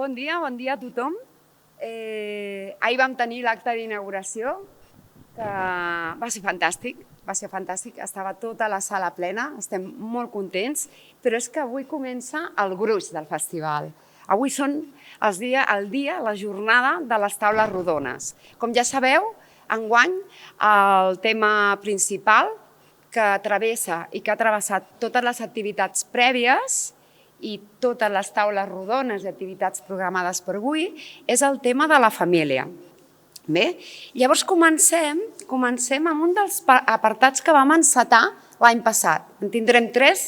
Bon dia a tothom. Ahir vam tenir l'acte d'inauguració, que va ser fantàstic, estava tota la sala plena, estem molt contents, però és que avui comença el gruix del festival. Avui són el dia, la jornada de les taules rodones. Com ja sabeu, enguany el tema principal que travessa i que ha travessat totes les activitats prèvies i totes les taules rodones i activitats programades per avui és el tema de la família. Bé, llavors comencem amb un dels apartats que vam encetar l'any passat. En tindrem 3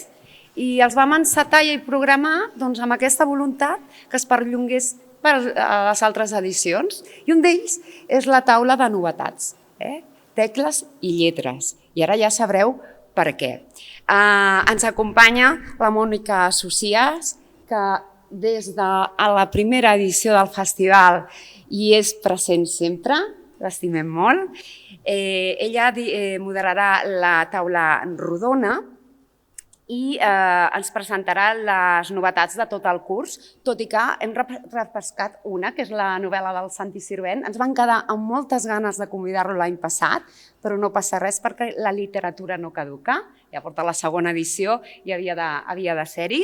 i els vam encetar i programar amb aquesta voluntat que es perllongués per a les altres edicions. I un d'ells és la taula de novetats, tecles i lletres. I ara ja sabreu per què. Ens acompanya la Mònica Socias, que des de la primera edició del festival hi és present sempre, l'estimem molt. Ella moderarà la taula rodona i ens presentarà les novetats de tot el curs, tot i que hem repescat una, que és la novel·la del Santi Sirvent. Ens van quedar amb moltes ganes de convidar-lo l'any passat, però no passa res perquè la literatura no caduca, ja porta la segona edició i havia de ser-hi.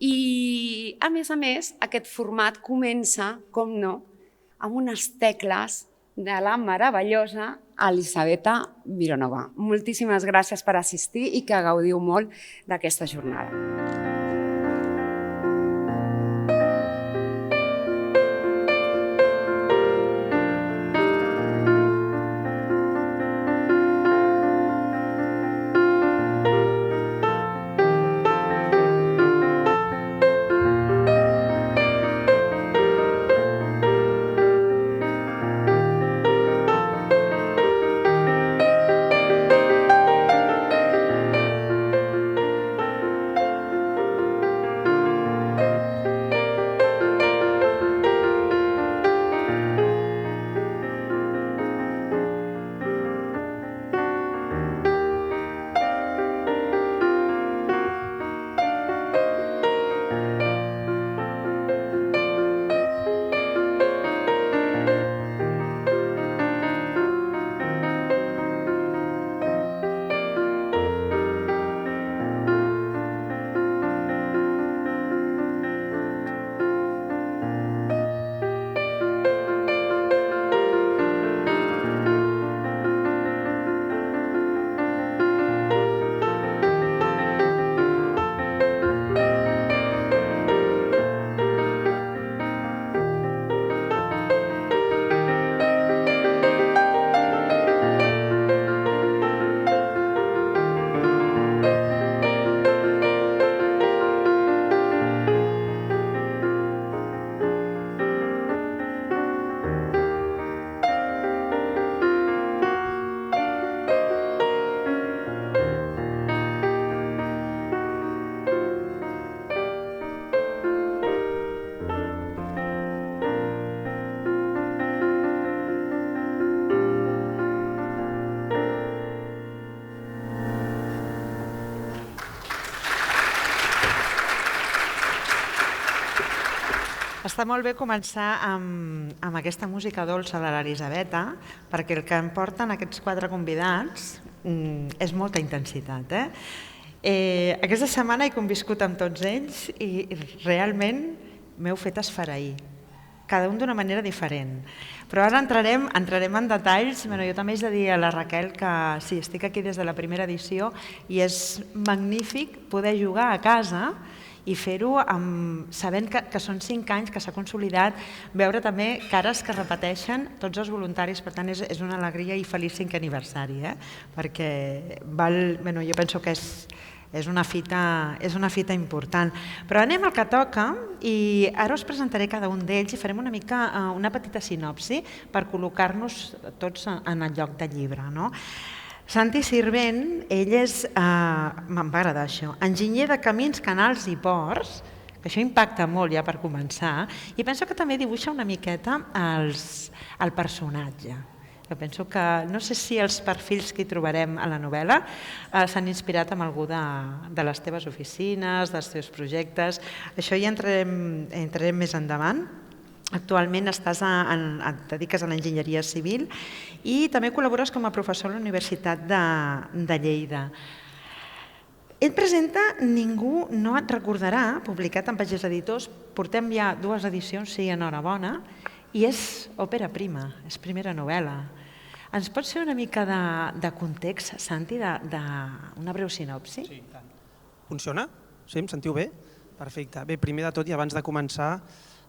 I, a més, aquest format comença, com no, amb unes tecles de la meravellosa Elisabetta Mironova. Moltíssimes gràcies per assistir i que gaudiu molt d'aquesta jornada. Està molt bé començar amb aquesta música dolça de l'Elisabetta, perquè el que em porten aquests 4 convidats és molta intensitat. Aquesta setmana he conviscut amb tots ells i realment m'heu fet esfereir, cada un d'una manera diferent. Però ara entrarem en detalls. Jo també haig de dir a la Raquel que sí, estic aquí des de la primera edició i és magnífic poder jugar a casa i fer-ho sabent que són 5 anys, que s'ha consolidat, veure també cares que repeteixen tots els voluntaris, per tant és una alegria i feliç 5è aniversari, perquè jo penso que és una fita important. Però anem al que toca i ara us presentaré cada un d'ells i farem una petita sinopsi per col·locar-nos tots en el lloc del llibre. Santi Sirvent, ell és, me'n va agradar això, enginyer de camins, canals i ports, que això impacta molt ja per començar, i penso que també dibuixa una miqueta el personatge. Jo penso que no sé si els perfils que hi trobarem a la novel·la s'han inspirat en algú de les teves oficines, dels teus projectes. Això hi entrarem més endavant. Actualment et dediques a l'enginyeria civil i també col·labores com a professor a la Universitat de Lleida. Et presenta Ningú no et recordarà, publicat en Pagès Editors. Portem ja 2 edicions, sí, enhorabona, i és òpera prima, és primera novel·la. Ens pots fer una mica de context, Santi, d'una breu sinopsi? Sí, tant. Funciona? Sí, em sentiu bé? Perfecte. Bé, primer de tot i abans de començar,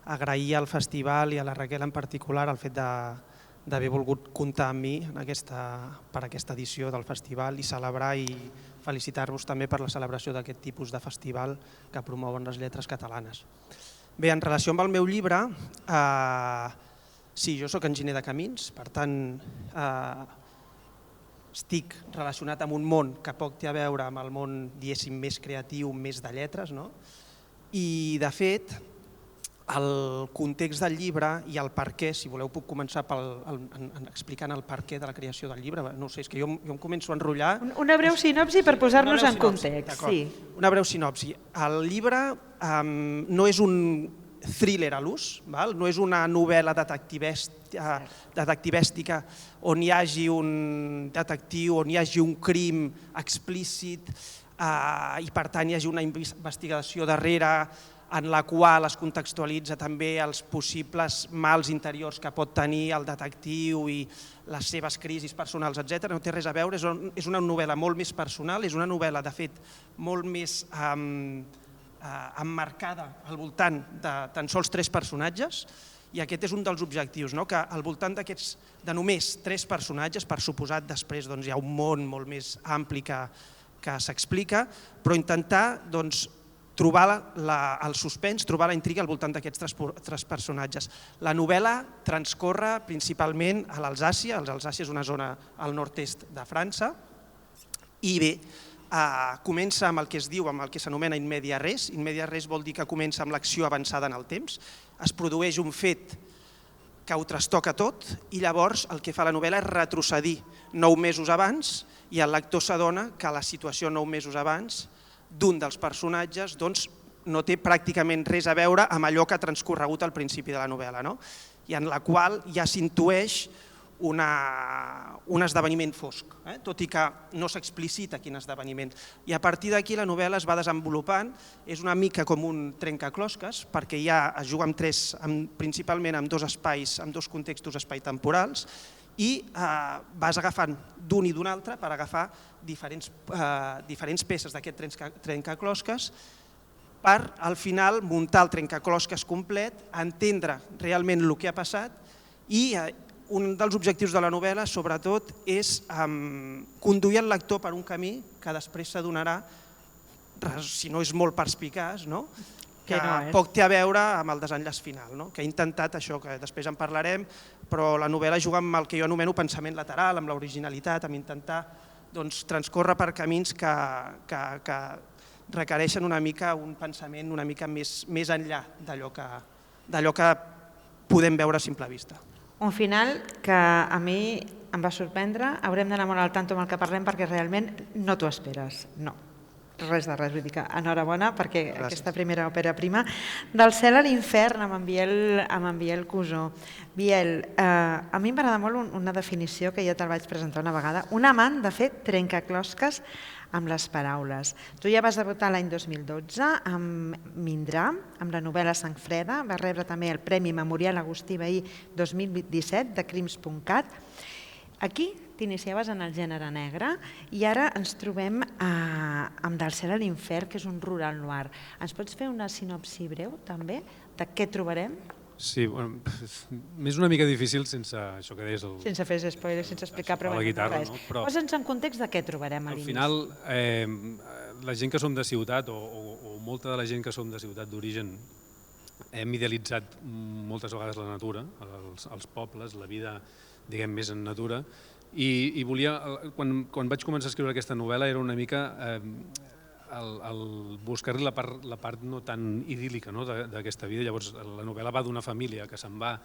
agrair al festival i a la Raquel en particular el fet d'haver volgut comptar amb mi per aquesta edició del festival i celebrar i felicitar-vos també per la celebració d'aquest tipus de festival que promouen les lletres catalanes. Bé, en relació amb el meu llibre, sí, jo soc enginyer de camins, per tant estic relacionat amb un món que poc té a veure amb el món, diguéssim, més creatiu, més de lletres, no? I de fet, el context del llibre i el per què, si voleu puc començar explicant el per què de la creació del llibre. No sé, és que jo em començo a enrotllar. Una breu sinopsi per posar-nos en context. Una breu sinopsi. El llibre no és un thriller a l'ús, no és una novel·la detectivèstica on hi hagi un detectiu, on hi hagi un crim explícit i per tant hi hagi una investigació darrere en la qual es contextualitza també els possibles mals interiors que pot tenir el detectiu i les seves crisis personals, etc. No té res a veure, és una novel·la molt més personal, és una novel·la, de fet, molt més emmarcada al voltant de tan sols 3 personatges, i aquest és un dels objectius, que al voltant de només 3 personatges, per suposat després hi ha un món molt més ampli que s'explica, però intentar trobar el suspens, trobar la intriga al voltant d'aquests 3 personatges. La novel·la transcorre principalment a l'Alsàcia. L'Alsàcia és una zona al nord-est de França i bé, comença amb el que es diu, amb el que s'anomena in media res. In media res vol dir que comença amb l'acció avançada en el temps. Es produeix un fet que ho trastoca tot i llavors el que fa la novel·la és retrocedir 9 mesos abans i el lector s'adona que la situació 9 mesos abans d'un dels personatges no té pràcticament res a veure amb allò que ha transcorregut al principi de la novel·la, i en la qual ja s'intueix un esdeveniment fosc, tot i que no s'explicita quin esdeveniment. I a partir d'aquí la novel·la es va desenvolupant, és una mica com un trencaclosques, perquè es juga principalment amb 2 espais, amb 2 contextos espai-temporals, i vas agafant d'un i d'un altre per agafar diferents peces d'aquest trencaclosques per al final muntar el trencaclosques complet, entendre realment el que ha passat i un dels objectius de la novel·la sobretot és conduir el lector per un camí que després s'adonarà, si no és molt perspicaç, que poc té a veure amb el desenllaç final, que he intentat això, que després en parlarem, però la novel·la juga amb el que jo anomeno pensament lateral, amb l'originalitat, amb intentar transcórrer per camins que requereixen una mica un pensament una mica més enllà d'allò que podem veure a simple vista. Un final que a mi em va sorprendre, haurem d'anar molt al tanto amb el que parlem perquè realment no t'ho esperes, no. Res de res, vull dir que enhorabona perquè aquesta primera òpera prima del cel a l'infern amb en Biel Cusó. Biel, a mi m'agrada molt una definició que ja te'l vaig presentar una vegada, un amant de fer trencaclosques amb les paraules. Tu ja vas debutar l'any 2012 amb Mindrà, amb la novel·la Sang Freda, vas rebre també el Premi Memorial Agustí Vehí 2017 de Crims.cat. Aquí t'iniciaves en el gènere negre i ara ens trobem amb Del cel a l'infern, que és un rural noir. Ens pots fer una sinopsi breu també de què trobarem? Sí, m'és una mica difícil sense això que deies. Sense fer spoilers, sense explicar res. Posa'ns en context de què trobarem a l'inici. Al final, la gent que som de ciutat, o molta de la gent que som de ciutat d'origen, hem idealitzat moltes vegades la natura, els pobles, la vida, diguem, més en natura, i volia, quan vaig començar a escriure aquesta novel·la era una mica el buscar-li la part no tan idíl·lica d'aquesta vida. Llavors la novel·la va d'una família que se'n va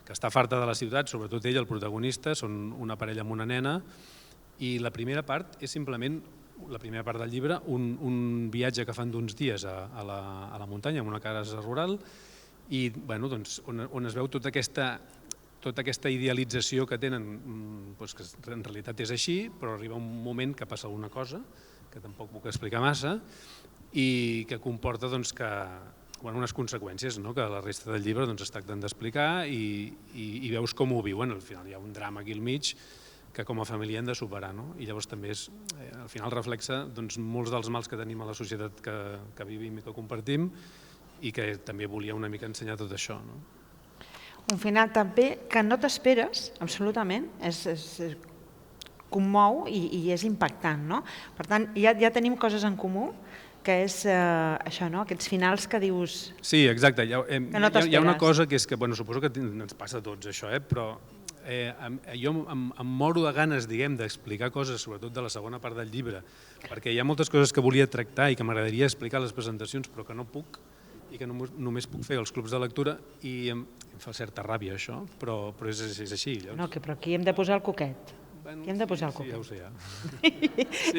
que està farta de la ciutat, sobretot ell, el protagonista, són una parella amb una nena, i la primera part és simplement, la primera part del llibre, un viatge que fan d'uns dies a la muntanya, en una casa rural, i on es veu tota aquesta idealització que tenen, que en realitat és així, però arriba un moment que passa alguna cosa, que tampoc puc explicar massa, i que comporta unes conseqüències que la resta del llibre es tracten d'explicar i veus com ho viuen. Al final hi ha un drama aquí al mig que com a família hem de superar, i llavors també al final reflexa molts dels mals que tenim a la societat que vivim i que compartim, i que també volia una mica ensenyar tot això. Un final també que no t'esperes, absolutament, commou i és impactant. Per tant, ja tenim coses en comú, que és això, aquests finals que dius... Sí, exacte. Hi ha una cosa que és que, suposo que ens passa a tots això, però jo em moro de ganes, d'explicar coses, sobretot de la segona part del llibre, perquè hi ha moltes coses que volia tractar i que m'agradaria explicar a les presentacions, però que no puc, i que només puc fer als clubs de lectura, i em fa certa ràbia això, però és així. No, però aquí hem de posar el coquet. Aquí hem de posar el coquet. Sí, ja ho sé, ja.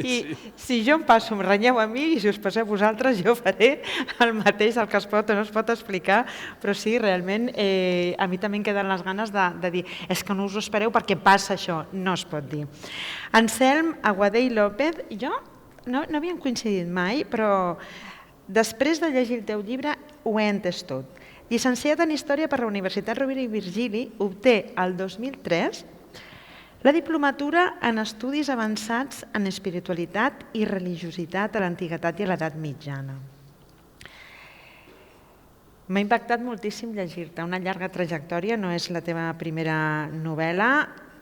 I si jo em passo, em renyeu a mi, i si us passeu vosaltres, jo faré el mateix, el que es pot o no es pot explicar, però sí, realment, a mi també em queden les ganes de dir és que no us ho espereu perquè passa això, no es pot dir. Anselm Aguadé i López, jo no havíem coincidit mai, però després de llegir el teu llibre ho he entès tot. Llicenciat en Història per la Universitat Rovira i Virgili, obté el 2003 la diplomatura en Estudis Avançats en Espiritualitat i Religiositat a l'Antiguitat i a l'Edat Mitjana. M'ha impactat moltíssim llegir-te, una llarga trajectòria, no és la teva primera novel·la,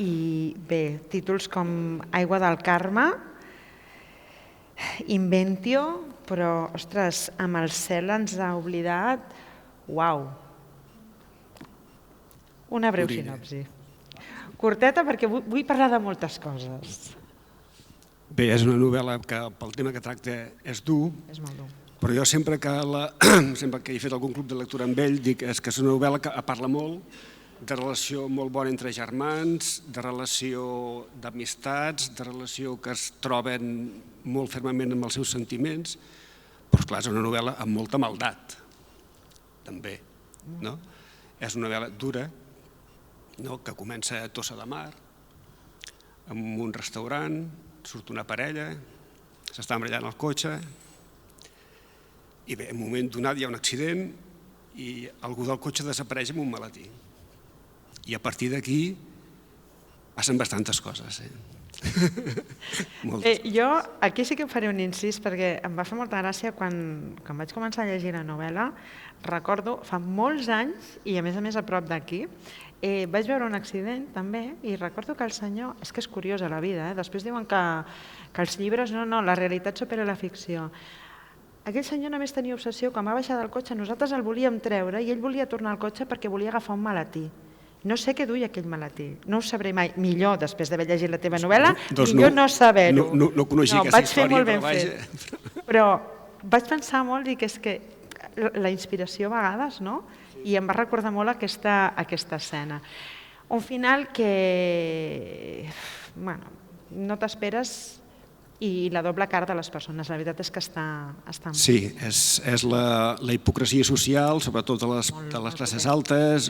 i bé, títols com Aigua del Carme, Inventio, però, ostres, Amb el cel ens ha oblidat, uau, una breu sinopsi. Curteta, perquè vull parlar de moltes coses. Bé, és una novel·la que pel tema que tracta és dur, però jo sempre que he fet algun club de lectura amb ell dic que és una novel·la que parla molt de relació molt bona entre germans, de relació d'amistats, de relació que es troben molt fermament amb els seus sentiments, però esclar, és una novel·la amb molta maldat, també. És una novel·la dura, que comença a Tossa de Mar, en un restaurant, surt una parella, s'està embrellant el cotxe, i bé, en un moment donat hi ha un accident i algú del cotxe desapareix amb un maletí. I a partir d'aquí passen bastantes coses. Jo aquí sí que faré un incís, perquè em va fer molta gràcia quan vaig començar a llegir la novel·la. Recordo, fa molts anys, i a més a prop d'aquí, vaig veure un accident també, i recordo que el senyor, és que és curiosa la vida, després diuen que els llibres, no, la realitat supera la ficció. Aquell senyor només tenia obsessió, quan va baixar del cotxe, nosaltres el volíem treure i ell volia tornar al cotxe perquè volia agafar un maletí. No sé què duia aquell maletí, no ho sabré mai. Millor, després d'haver llegit la teva novel·la, millor no saber-ho. No coneixia aquesta història, però vaja. Però vaig pensar molt i que és que la inspiració a vegades, no? I em va recordar molt aquesta escena. Un final que no t'esperes, i la doble cara de les persones, la veritat és que està molt... Sí, és la hipocresia social, sobretot de les classes altes.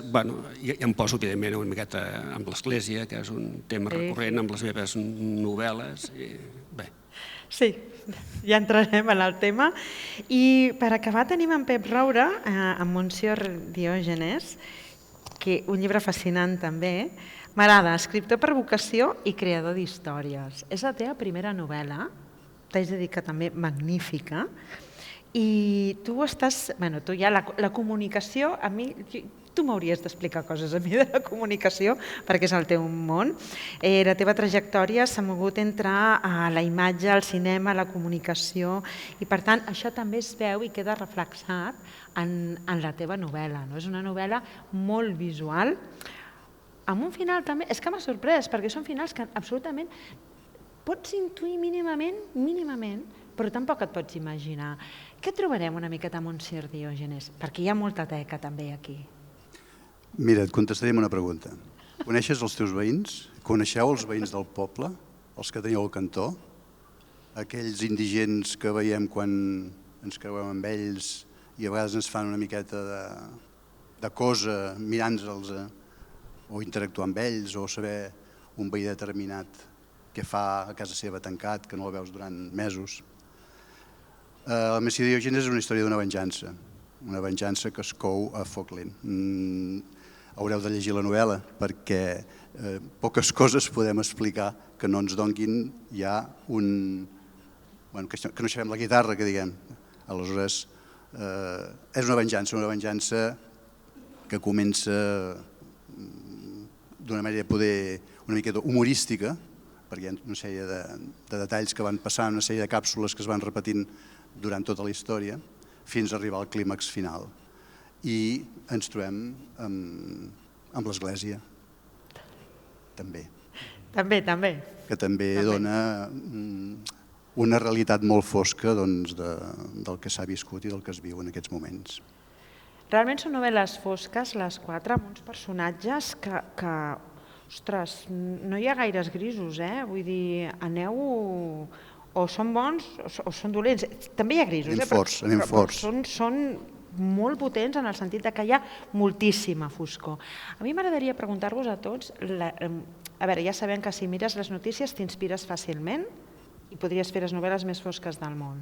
I em poso, evidentment, una miqueta amb l'Església, que és un tema recurrent amb les meves novel·les. Sí, ja entrarem en el tema. I per acabar tenim en Pep Roura, amb Monsieur Diògenes, que un llibre fascinant també. M'agrada, escriptor per vocació i creador d'històries. És la teva primera novel·la, t'haig de dir que també magnífica, i tu estàs... Tu ja la comunicació, a mi... Tu m'hauries d'explicar coses a mi de la comunicació, perquè és el teu món. La teva trajectòria s'ha mogut entre la imatge, el cinema, la comunicació, i per tant això també es veu i queda reflexat en la teva novel·la. És una novel·la molt visual, amb un final també... És que m'ha sorprès, perquè són finals que absolutament pots intuir mínimament, però tampoc et pots imaginar. Què trobarem una miqueta a Monsieur Diògenes? Perquè hi ha molta teca també aquí. Mira, et contestaré amb una pregunta. Coneixes els teus veïns? Coneixeu els veïns del poble? Els que teniu al cantó? Aquells indigents que veiem quan ens creuem amb ells i a vegades ens fan una miqueta de cosa mirant-los o interactuar amb ells o saber un veí determinat que fa a casa seva tancat, que no el veus durant mesos. La Messia Diògenes és una història d'una venjança que es cou a foc lent. Haureu de llegir la novel·la perquè poques coses podem explicar que no ens donguin ja un... que no sabem la guitarra, que diguem. Aleshores, és una venjança que comença d'una manera poder una miqueta humorística, perquè hi ha una sèrie de detalls que van passant, una sèrie de càpsules que es van repetint durant tota la història, fins a arribar al clímax final. I ens trobem amb l'Església, també. També. Que també dona una realitat molt fosca del que s'ha viscut i del que es viu en aquests moments. Realment són novel·les fosques, les quatre, amb uns personatges que ostres, no hi ha gaires grisos, vull dir, aneu... o són bons o són dolents. També hi ha grisos, anem forts. Són molt potents en el sentit que hi ha moltíssima foscor. A mi m'agradaria preguntar-vos a tots, a veure, ja sabem que si mires les notícies t'inspires fàcilment i podries fer les novel·les més fosques del món.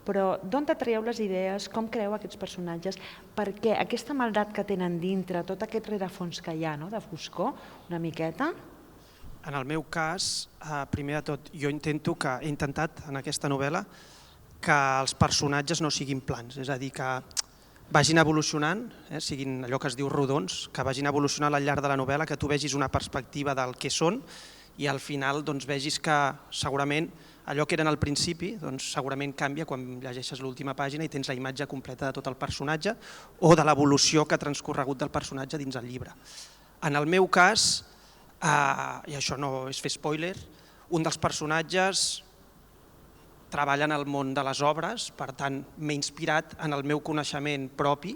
Però d'on traieu les idees, com creeu aquests personatges, perquè aquesta maldat que tenen dintre, tot aquest rerefons que hi ha de foscor, una miqueta... En el meu cas, primer de tot, jo he intentat en aquesta novel·la que els personatges no siguin plans, és a dir, que vagin evolucionant, siguin allò que es diu rodons, que vagin evolucionant al llarg de la novel·la, que tu vegis una perspectiva del que són i al final vegis que segurament allò que eren al principi segurament canvia quan llegeixes l'última pàgina i tens la imatge completa de tot el personatge o de l'evolució que ha transcorregut del personatge dins el llibre. En el meu cas, i això no és fer spoiler, un dels personatges treballa en el món de les obres, per tant m'he inspirat en el meu coneixement propi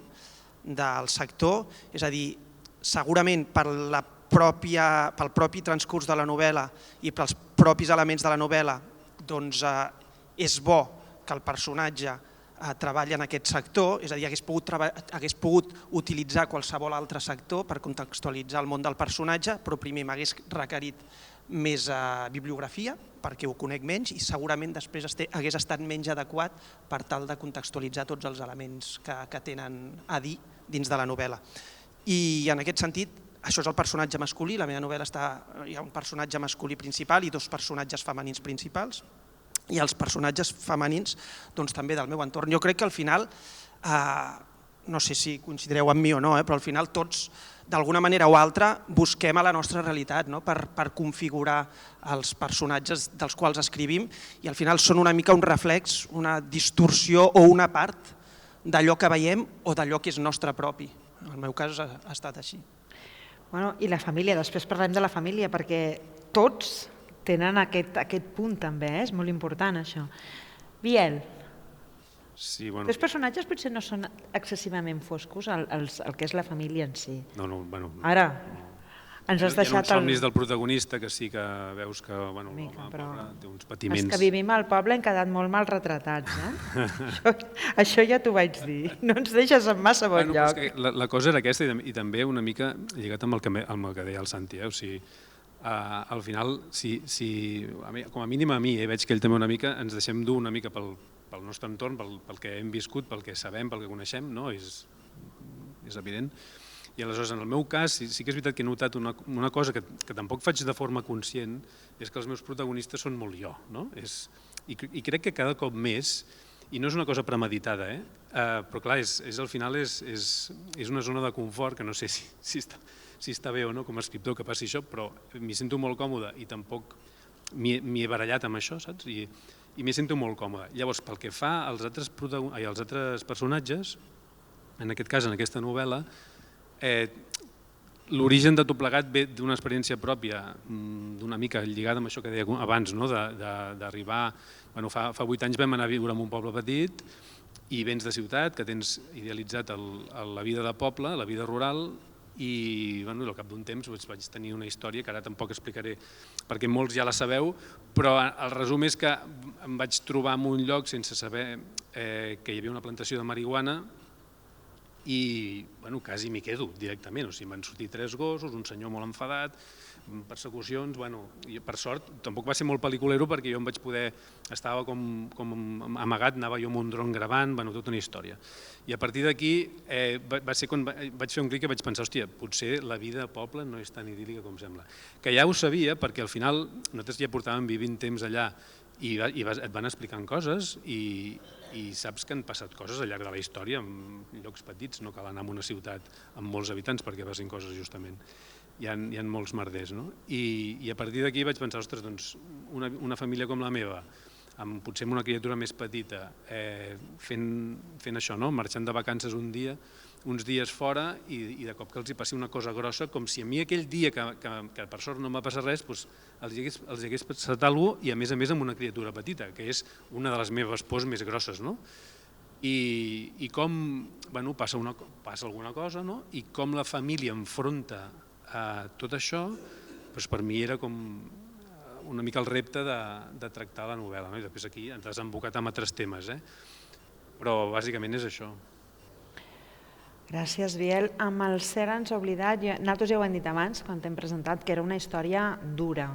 del sector, és a dir, segurament pel propi transcurs de la novel·la i pels propis elements de la novel·la és bo que el personatge treballi en aquest sector, és a dir, hagués pogut utilitzar qualsevol altre sector per contextualitzar el món del personatge, però primer m'hagués requerit més bibliografia perquè ho conec menys i segurament després hagués estat menys adequat per tal de contextualitzar tots els elements que tenen a dir dins de la novel·la. I en aquest sentit, això és el personatge masculí, la meva novel·la hi ha un personatge masculí principal i dos personatges femenins principals, i els personatges femenins també del meu entorn. Jo crec que al final, no sé si coincidireu amb mi o no, però al final tots, d'alguna manera o altra, busquem a la nostra realitat per configurar els personatges dels quals escrivim i al final són una mica un reflex, una distorsió o una part d'allò que veiem o d'allò que és nostre propi. En el meu cas ha estat així. I la família, després parlem de la família, perquè tots tenen aquest punt també, és molt important això. Biel, els personatges potser no són excessivament foscos, el que és la família en si. Ara, ens has deixat... Hi ha uns somnis del protagonista que sí que veus que l'home té uns patiments... Els que vivim al poble hem quedat molt mal retratats, Això ja t'ho vaig dir, no ens deixes en massa bon lloc. La cosa era aquesta i també una mica lligat amb el que deia el Santi, o sigui, al final, com a mínim a mi, veig que ell també una mica, ens deixem dur una mica pel nostre entorn, pel que hem viscut, pel que sabem, pel que coneixem, és evident. I aleshores, en el meu cas, sí que és veritat que he notat una cosa que tampoc faig de forma conscient, és que els meus protagonistes són molt jo. I crec que cada cop més, i no és una cosa premeditada, però clar, al final és una zona de confort que no sé si està bé o no com a escriptor que passi això, però m'hi sento molt còmode i tampoc m'hi he barallat amb això, saps? I m'hi sento molt còmode. Llavors, pel que fa als altres personatges, en aquest cas, en aquesta novel·la, l'origen de tot plegat ve d'una experiència pròpia, d'una mica lligada amb això que deia abans, d'arribar... Fa 8 anys vam anar a viure en un poble petit i vens de ciutat, que tens idealitzat la vida de poble, la vida rural, i al cap d'un temps vaig tenir una història que ara tampoc explicaré perquè molts ja la sabeu, però el resum és que em vaig trobar en un lloc sense saber que hi havia una plantació de marihuana i quasi m'hi quedo directament, o sigui, van sortir 3 gossos, un senyor molt enfadat, persecucions, per sort, tampoc va ser molt pel·liculero perquè jo em vaig poder, estava com amagat, anava jo amb un dron gravant, tota una història. I a partir d'aquí va ser quan vaig fer un clic i vaig pensar, hòstia, potser la vida a poble no és tan idíl·lica com sembla. Que ja ho sabia perquè al final nosaltres ja portàvem vivint temps allà i et van explicant coses i saps que han passat coses al llarg de la història en llocs petits, no cal anar a una ciutat amb molts habitants perquè passin coses justament. Hi ha molts merders, no? I a partir d'aquí vaig pensar, ostres, doncs una família com la meva, potser amb una criatura més petita, fent això, marxant de vacances uns dies fora i de cop que els hi passi una cosa grossa, com si a mi aquell dia, que per sort no m'ha passat res, els hagués passat alguna cosa i a més amb una criatura petita, que és una de les meves pors més grosses, no? I com passa alguna cosa, i com la família enfronta a tot això, per mi era com una mica el repte de tractar la novel·la. I després aquí ens has embocat amb altres temes, però bàsicament és això. Gràcies, Biel. Amb el cel ens ha oblidat, nosaltres ja ho hem dit abans, quan t'hem presentat, que era una història dura,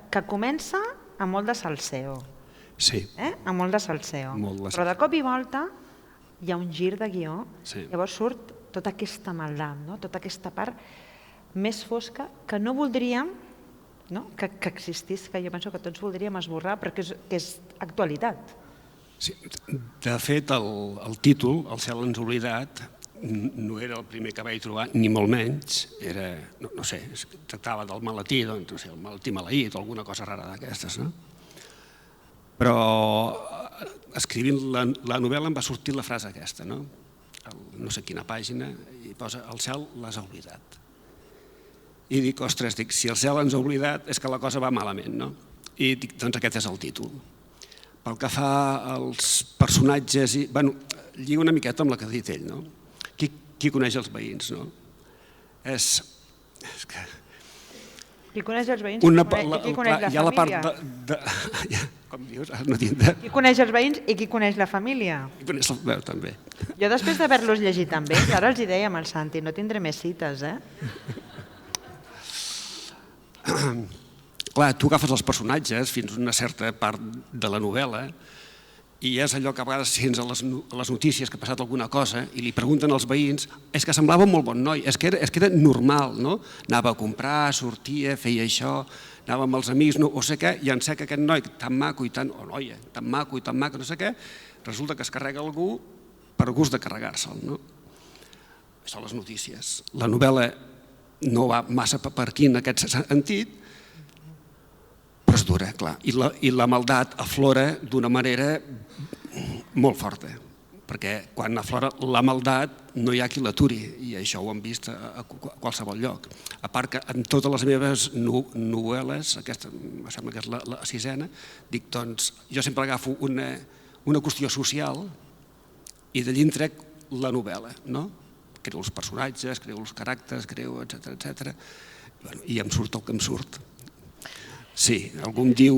que comença amb molt de salseo. Sí. Amb molt de salseo. Però de cop i volta hi ha un gir de guió, llavors surt tota aquesta maldat, tota aquesta part més fosca que no voldríem que existís, que jo penso que tots voldríem esborrar, perquè és actualitat. De fet, el títol, El cel ens ha oblidat, no era el primer que vaig trobar, ni molt menys, era, no sé, tractava del maletí, doncs, no sé, el maletí maleït o alguna cosa rara d'aquestes, no? Però escrivint la novel·la em va sortir la frase aquesta, no sé quina pàgina, i posa el cel les ha oblidat. I dic, ostres, si el cel ens ha oblidat és que la cosa va malament, no? I dic, doncs aquest és el títol. Pel que fa als personatges, lliga una miqueta amb la que ha dit ell, no? Qui coneix els veïns, no? És que... Qui coneix els veïns i qui coneix la família? Hi ha la part com dius, no tinc... Qui coneix els veïns i qui coneix la família? Qui coneix la veu, també. Jo després d'haver-los llegit també, ara els hi deia amb el Santi, no tindré més cites, Clar, tu agafes els personatges fins a una certa part de la novel·la i és allò que a vegades sents a les notícies que ha passat alguna cosa i li pregunten als veïns, és que semblava un molt bon noi, és que era normal, no? Anava a comprar, sortia, feia això, anava amb els amics, no sé què, i en sé que aquest noi tan maco i tan, o noia, tan maco, no sé què, resulta que es carrega algú per gust de carregar-se'l, no? Això les notícies. La novel·la no va massa per aquí en aquest sentit, però és dura, clar. I la maldat aflora d'una manera molt forta, perquè quan aflora la maldat no hi ha qui l'aturi, i això ho hem vist a qualsevol lloc. A part que en totes les meves novel·les, aquesta em sembla que és la 6a, dic, doncs, jo sempre agafo una qüestió social i d'allí en trec la novel·la, no? Creo els personatges, creo els caràcters, creo, etc. I em surt el que em surt. Sí, algú em diu,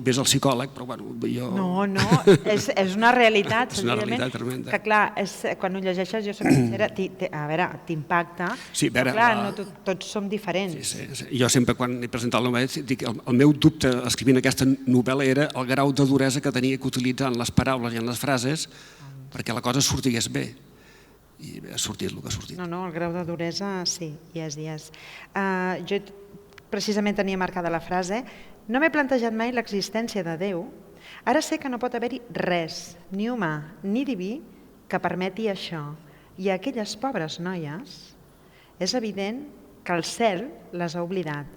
ves al psicòleg, però jo... No, és una realitat, és una realitat tremenda. Que clar, quan ho llegeixes, jo soc sincera, a veure, t'impacta, però clar, tots som diferents. Jo sempre quan he presentat la novel·la dic, el meu dubte escrivint aquesta novel·la era el grau de duresa que tenia que utilitzar en les paraules i en les frases perquè la cosa sortigués bé. I ha sortit el que ha sortit. No, el grau de duresa sí, hi és. Jo precisament tenia marcada la frase: no m'he plantejat mai l'existència de Déu, ara sé que no pot haver-hi res, ni humà ni diví, que permeti això. I a aquelles pobres noies és evident que el cel les ha oblidat,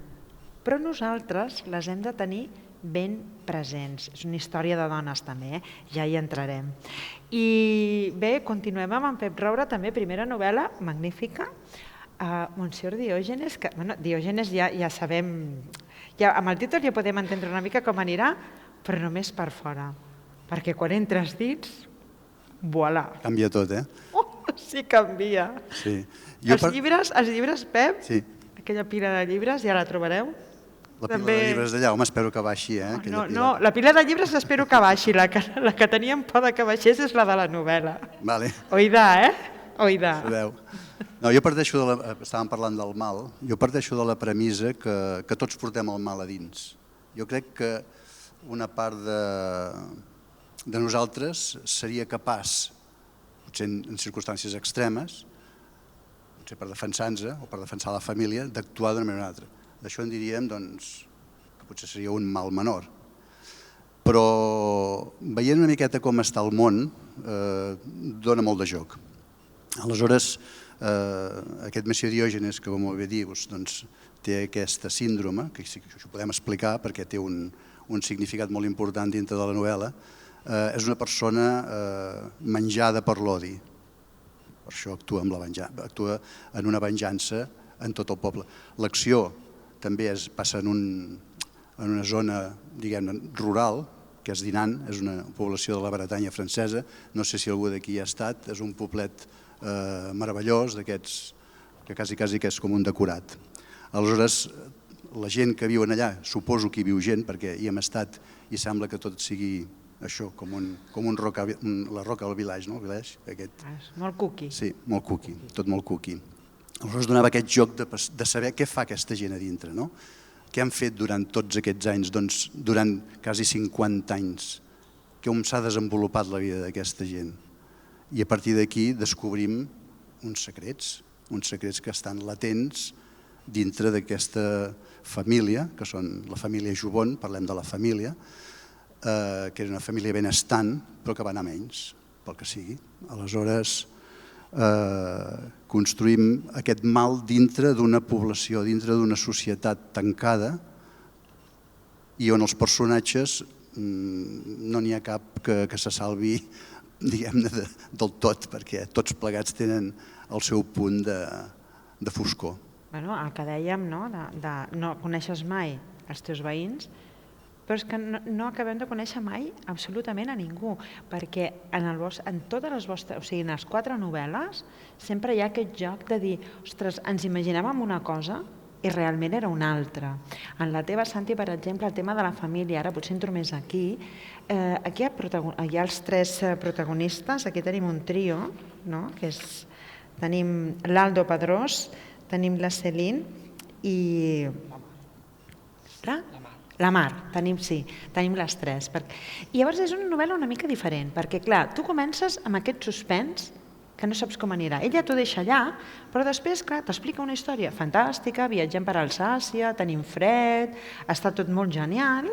però nosaltres les hem de tenir ben presents. És una història de dones també, ja hi entrarem. I bé, continuem amb en Pep Roure, també primera novel·la magnífica, Monsieur Diògenes, que Diògenes ja sabem, amb el títol ja podem entendre una mica com anirà, però només per fora, perquè quan entres dins, voilà. Canvia tot, Sí, canvia. Sí. Els llibres, Pep, Sí. aquella pila de llibres, ja la trobareu? La pila de llibres d'allà, home, espero que baixi, aquella pila. No, la pila de llibres espero que baixi, la que teníem por que baixés és la de la novel·la. Vale. Oidà, Oidà. Sabeu. No, jo parteixo estàvem parlant del mal, jo parteixo de la premissa que tots portem el mal a dins. Jo crec que una part de nosaltres seria capaç, potser en circumstàncies extremes, potser per defensar-nos o per defensar la família, d'actuar d'una manera o una altra. D'això en diríem que potser seria un mal menor. Però veient una miqueta com està el món, dona molt de joc. Aleshores, aquest Messió Diògenes, que com bé dius, té aquesta síndrome, que això ho podem explicar perquè té un significat molt important dintre de la novel·la, és una persona menjada per l'odi. Per això actua en una venjança en tot el poble. L'acció també passa en una zona, diguem-ne, rural, que és Dinan, és una població de la Bretanya francesa. No sé si algú d'aquí ha estat, és un poblet meravellós, d'aquests que quasi que és com un decorat. Aleshores, la gent que viuen allà, suposo que hi viu gent, perquè hi hem estat i sembla que tot sigui això, com la Roca del Village, no? Molt cuqui. Sí, molt cuqui, tot molt cuqui. Aleshores donava aquest joc de saber què fa aquesta gent a dintre, no? Què han fet durant tots aquests anys, durant quasi 50 anys, com s'ha desenvolupat la vida d'aquesta gent. I a partir d'aquí descobrim uns secrets que estan latents dintre d'aquesta família, que són la família Jubon, parlem de la família, que era una família benestant, però que va anar menys, pel que sigui. Aleshores, construïm aquest mal dintre d'una població, dintre d'una societat tancada i on els personatges no n'hi ha cap que se salvi, diguem-ne, del tot, perquè tots plegats tenen el seu punt de foscor. El que dèiem, no coneixes mai els teus veïns, però és que no acabem de conèixer mai absolutament a ningú, perquè en totes les vostres, o sigui, en les 4 novel·les, sempre hi ha aquest joc de dir, ostres, ens imaginàvem una cosa i realment era una altra. En la teva, Santi, per exemple, el tema de la família, ara potser entro més aquí, aquí hi ha els 3 protagonistes, aquí tenim un trio, que és, tenim l'Aldo Pedrós, tenim la Céline i la Mar, tenim les 3. I llavors és una novel·la una mica diferent, perquè clar, tu comences amb aquest suspens que no saps com anirà. Ella t'ho deixa allà, però després, clar, t'explica una història fantàstica, viatgem per Alsàcia, tenim fred, està tot molt genial,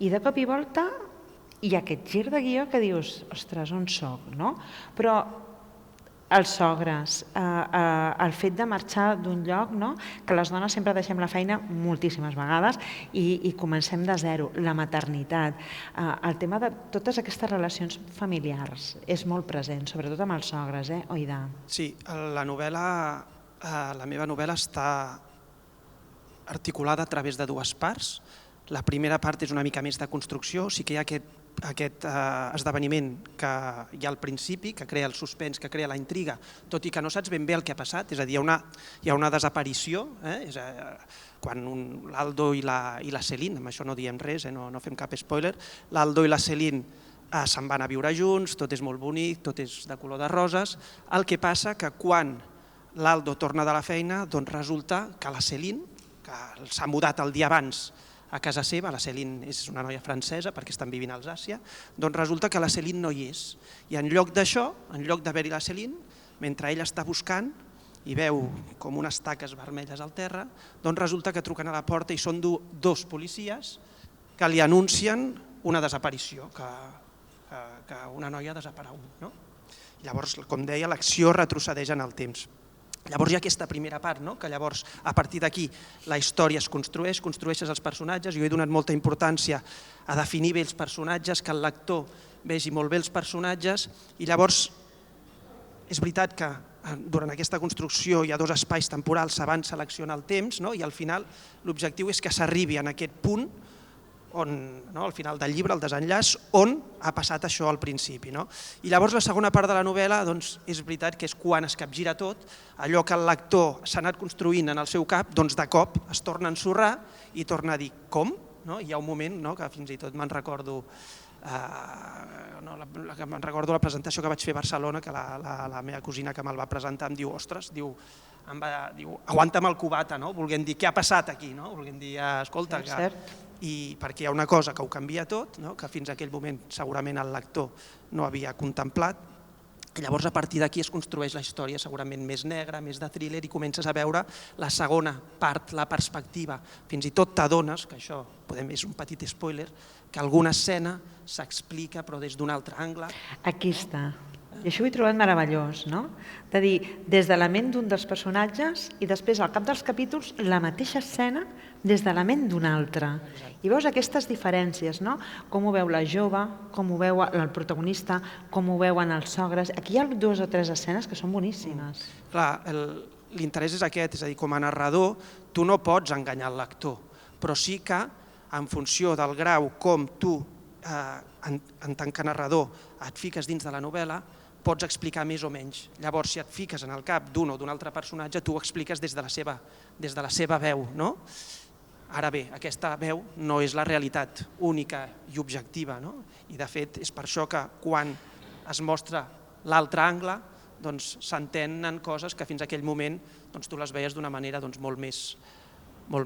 i de cop i volta hi ha aquest gir de guió que dius, ostres, on soc, no? Però els sogres, el fet de marxar d'un lloc, que les dones sempre deixem la feina moltíssimes vegades i comencem de zero, la maternitat, el tema de totes aquestes relacions familiars és molt present, sobretot amb els sogres, Oidà? Sí, la meva novel·la està articulada a través de 2 parts. La primera part és una mica més de construcció, sí que hi ha aquest esdeveniment que hi ha al principi, que crea el suspens, que crea la intriga, tot i que no saps ben bé el que ha passat, és a dir, hi ha una desaparició, quan l'Aldo i la Céline, amb això no diem res, no fem cap spoiler, l'Aldo i la Céline se'n van a viure junts, tot és molt bonic, tot és de color de roses, el que passa que quan l'Aldo torna de la feina, doncs resulta que la Céline, que s'ha mudat el dia abans a casa seva, la Céline és una noia francesa perquè estan vivint a Alsàcia, doncs resulta que la Céline no hi és. I en lloc d'això, en lloc d'haver-hi la Céline, mentre ell està buscant i veu com unes taques vermelles al terra, doncs resulta que truquen a la porta i són 2 policies que li anuncien una desaparició, que una noia ha desaparegut. Llavors, com deia, l'acció retrocedeix en el temps. Llavors hi ha aquesta primera part, que llavors a partir d'aquí la història es construeixes els personatges. Jo he donat molta importància a definir bé els personatges, que el lector vegi molt bé els personatges i llavors és veritat que durant aquesta construcció hi ha 2 espais temporals, s'avança l'acció en el temps i al final l'objectiu és que s'arribi en aquest punt al final del llibre, el desenllaç, on ha passat això al principi. I llavors la segona part de la novel·la és veritat que és quan es capgira tot, allò que el lector s'ha anat construint en el seu cap, de cop es torna a ensorrar i torna a dir com? Hi ha un moment que fins i tot me'n recordo la presentació que vaig fer a Barcelona, que la meva cosina que me'l va presentar em diu, ostres, aguanta'm el cubata, volguem dir què ha passat aquí, volguem dir, escolta, i perquè hi ha una cosa que ho canvia tot, que fins a aquell moment segurament el lector no havia contemplat, i llavors a partir d'aquí es construeix la història segurament més negra, més de thriller, i comences a veure la segona part, la perspectiva. Fins i tot t'adones, que això és un petit spoiler, que alguna escena s'explica però des d'un altre angle. Aquí està. I això ho he trobat meravellós, no? De dir, des de la ment d'un dels personatges i després al cap dels capítols la mateixa escena des de la ment d'un altre. I veus aquestes diferències, no? Com ho veu la jove, com ho veu el protagonista, com ho veuen els sogres. Aquí hi ha 2 o 3 escenes que són boníssimes. Clar, l'interès és aquest, és a dir, com a narrador tu no pots enganyar el lector, però sí que en funció del grau com tu, en tant que narrador, et fiques dins de la novel·la, pots explicar més o menys. Llavors, si et fiques en el cap d'un o d'un altre personatge, tu ho expliques des de la seva veu. Ara bé, aquesta veu no és la realitat única i objectiva, i de fet és per això que quan es mostra l'altre angle s'entenen coses que fins a aquell moment tu les veies d'una manera molt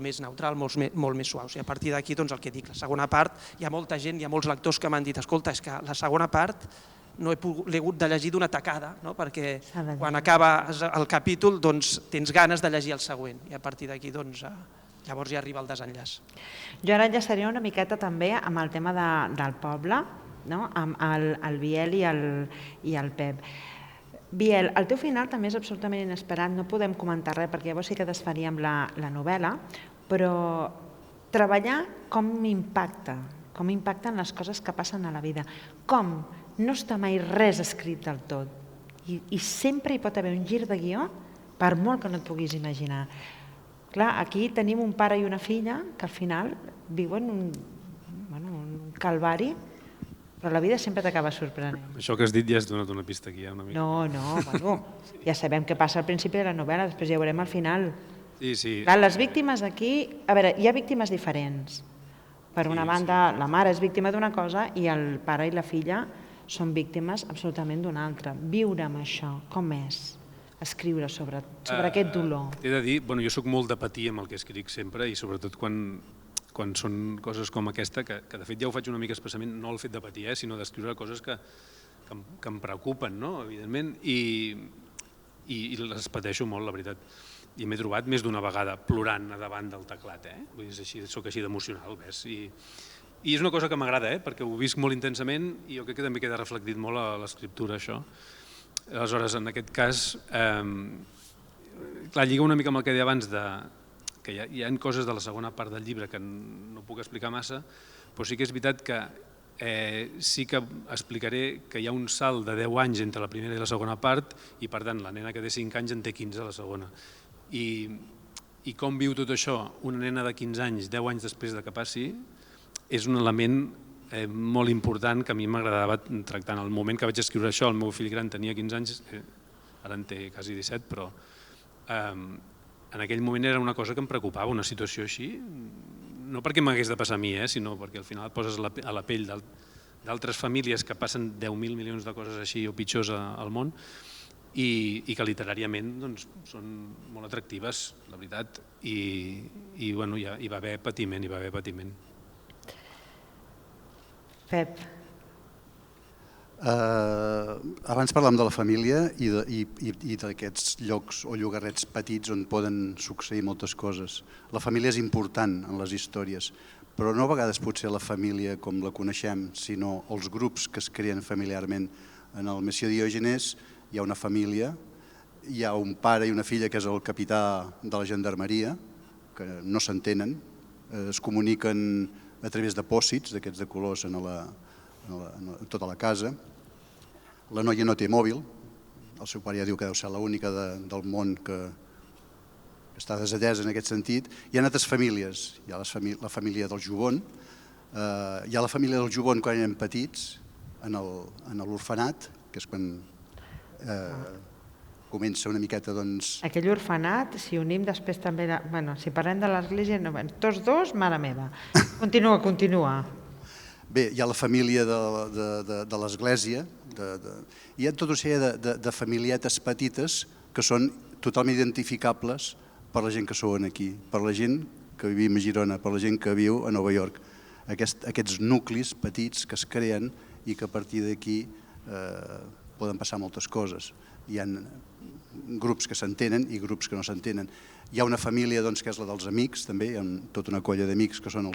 més neutral, molt més suaus. I a partir d'aquí, el que dic, la segona part, hi ha molta gent, hi ha molts lectors que m'han dit, escolta, és que la segona part l'he hagut de llegir d'una tacada, perquè quan acaba el capítol tens ganes de llegir el següent, i a partir d'aquí llavors ja arriba el desenllaç. Jo ara enllaçaria una miqueta també amb el tema del poble, amb el Biel i el Pep. Biel, el teu final també és absolutament inesperat, no podem comentar res perquè llavors sí que desfaríem la novel·la, però treballar com impacten les coses que passen a la vida, com no està mai res escrit del tot i sempre hi pot haver un gir de guió per molt que no et puguis imaginar. Clar, aquí tenim un pare i una filla que al final viuen un calvari, però la vida sempre t'acaba sorprenent. Això que has dit ja has donat una pista aquí. No, ja sabem què passa al principi de la novel·la, després ja ho veurem al final. Sí. Clar, les víctimes aquí, a veure, hi ha víctimes diferents. Per una banda, la mare és víctima d'una cosa i el pare i la filla són víctimes absolutament d'una altra. Viure amb això, com és? Escriure sobre aquest dolor. T'he de dir, jo soc molt de patir amb el que escric sempre i sobretot quan són coses com aquesta, que de fet ja ho faig una mica especialment, no el fet de patir, sinó d'escriure coses que em preocupen, evidentment, i les pateixo molt, la veritat. I m'he trobat més d'una vegada plorant davant del teclat, vull dir, soc així d'emocional, ves? I és una cosa que m'agrada, perquè ho visc molt intensament i jo crec que també queda reflectit molt a l'escriptura, això. Aleshores, en aquest cas, clar, lliga una mica amb el que deia abans, que hi ha coses de la segona part del llibre que no puc explicar massa, però sí que és veritat que sí que explicaré que hi ha un salt de 10 anys entre la primera i la segona part i, per tant, la nena que té 5 anys en té 15 a la segona. I com viu tot això una nena de 15 anys, 10 anys després que passi, és un element molt important que a mi m'agradava tractar. En el moment que vaig escriure això, el meu fill gran tenia 15 anys, ara en té quasi 17, però en aquell moment era una cosa que em preocupava, una situació així, no perquè m'hagués de passar a mi, sinó perquè al final et poses a la pell d'altres famílies que passen 10.000 milions de coses així o pitjors al món i que literàriament són molt atractives, la veritat, i hi va haver patiment, Pep. Abans parlàvem de la família i d'aquests llocs o llogarrets petits on poden succeir moltes coses. La família és important en les històries, però no a vegades potser la família com la coneixem, sinó els grups que es creen familiarment. En el Messió Diògenes hi ha una família, hi ha un pare i una filla que és el capità de la gendarmeria, que no s'entenen, es comuniquen a través de pòssits, d'aquests de colors, en tota la casa. La noia no té mòbil, el seu pare ja diu que deu ser l'única del món que està desatesa en aquest sentit. Hi ha altres famílies, hi ha la família del Jubon, Hi ha la família del Jubon quan eren petits, en l'orfenat, que és quan comença una miqueta, doncs... Aquell orfenat, si unim després també... Si parlem de l'església, tots dos, mare meva. Continua. Bé, hi ha la família de l'església, hi ha tota una sèrie de familietes petites que són totalment identificables per la gent que sou aquí, per la gent que vivim a Girona, per la gent que viu a Nova York. Aquests nuclis petits que es creen i que a partir d'aquí poden passar moltes coses. Hi ha grups que s'entenen i grups que no s'entenen. Hi ha una família que és la dels amics, també, hi ha tota una colla d'amics que són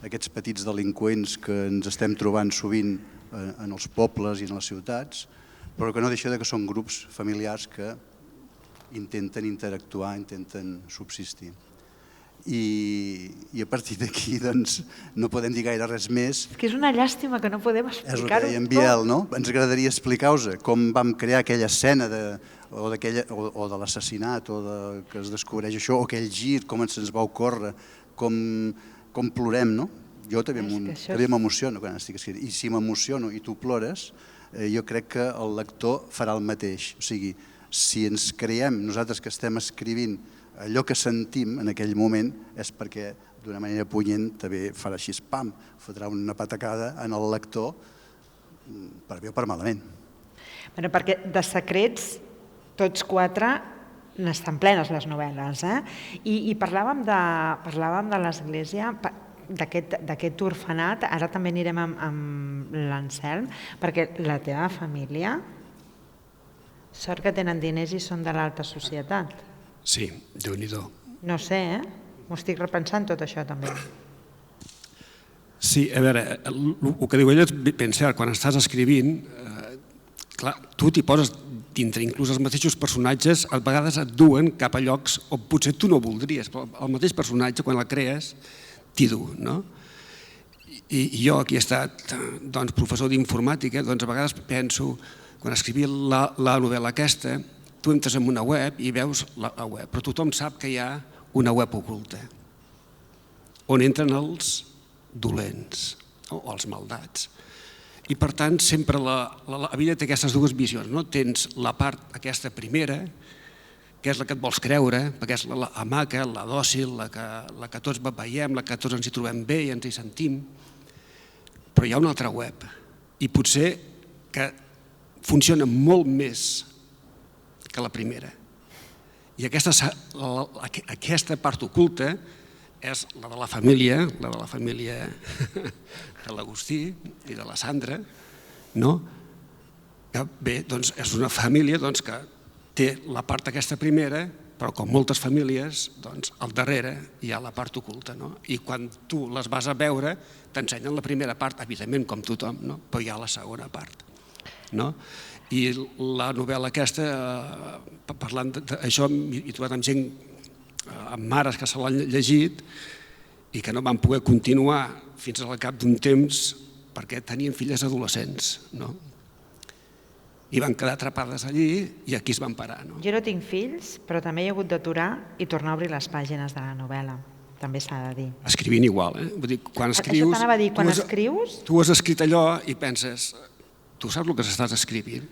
aquests petits delinqüents que ens estem trobant sovint en els pobles i en les ciutats, però que no deixa que són grups familiars que intenten interactuar, intenten subsistir. I a partir d'aquí no podem dir gaire res més. És que és una llàstima que no podem explicar-ho tot. És el que deia en Biel, no? Ens agradaria explicar-vos com vam crear aquella escena o de l'assassinat o que es descobreix això, o aquell gir, com se'ns va ocórrer, com plorem, no? Jo també m'emociono quan estic escrivint. I si m'emociono i tu plores, jo crec que el lector farà el mateix. O sigui, si ens creiem nosaltres que estem escrivint allò que sentim en aquell moment és perquè d'una manera punyent també farà així, pam, fotrà una patacada en el lector per bé o per malament. Perquè de secrets, tots quatre, n'estan plenes les novel·les. I parlàvem de l'església, d'aquest orfenat, ara també anirem amb l'Anselm, perquè la teva família, sort que tenen diners i són de l'alta societat. Sí, Déu-n'hi-do. No sé, m'ho estic repensant tot això també. Sí, a veure, el que diu ella és ben cert, quan estàs escrivint, clar, tu t'hi poses dintre, inclús els mateixos personatges a vegades et duen cap a llocs on potser tu no voldries, però el mateix personatge quan el crees t'hi du, no? I jo, que he estat professor d'informàtica, a vegades penso, quan escrivia la novel·la aquesta, tu entres en una web i veus la web, però tothom sap que hi ha una web oculta, on entren els dolents o els maldats. I per tant, sempre la vida té aquestes dues visions. Tens la part aquesta primera, que és la que et vols creure, perquè és la maca, la dòcil, la que tots veiem, la que tots ens hi trobem bé i ens hi sentim, però hi ha una altra web, i potser que funciona molt més que la primera. I aquesta part oculta és la de la família de l'Agustí i de la Sandra, que bé, és una família que té la part aquesta primera, però com moltes famílies, al darrere hi ha la part oculta. I quan tu les vas a veure, t'ensenyen la primera part, evidentment com tothom, però hi ha la segona part. I la novel·la aquesta, parlant d'això, he trobat amb gent, amb mares que se l'han llegit i que no van poder continuar fins al cap d'un temps perquè tenien filles adolescents. I van quedar atrapades allí i aquí es van parar. Jo no tinc fills, però també he hagut d'aturar i tornar a obrir les pàgines de la novel·la. També s'ha de dir. Escrivint igual, Vull dir, quan escrius... Això t'anava a dir, quan escrius... Tu has escrit allò i penses... Tu saps el que s'estàs escrivint?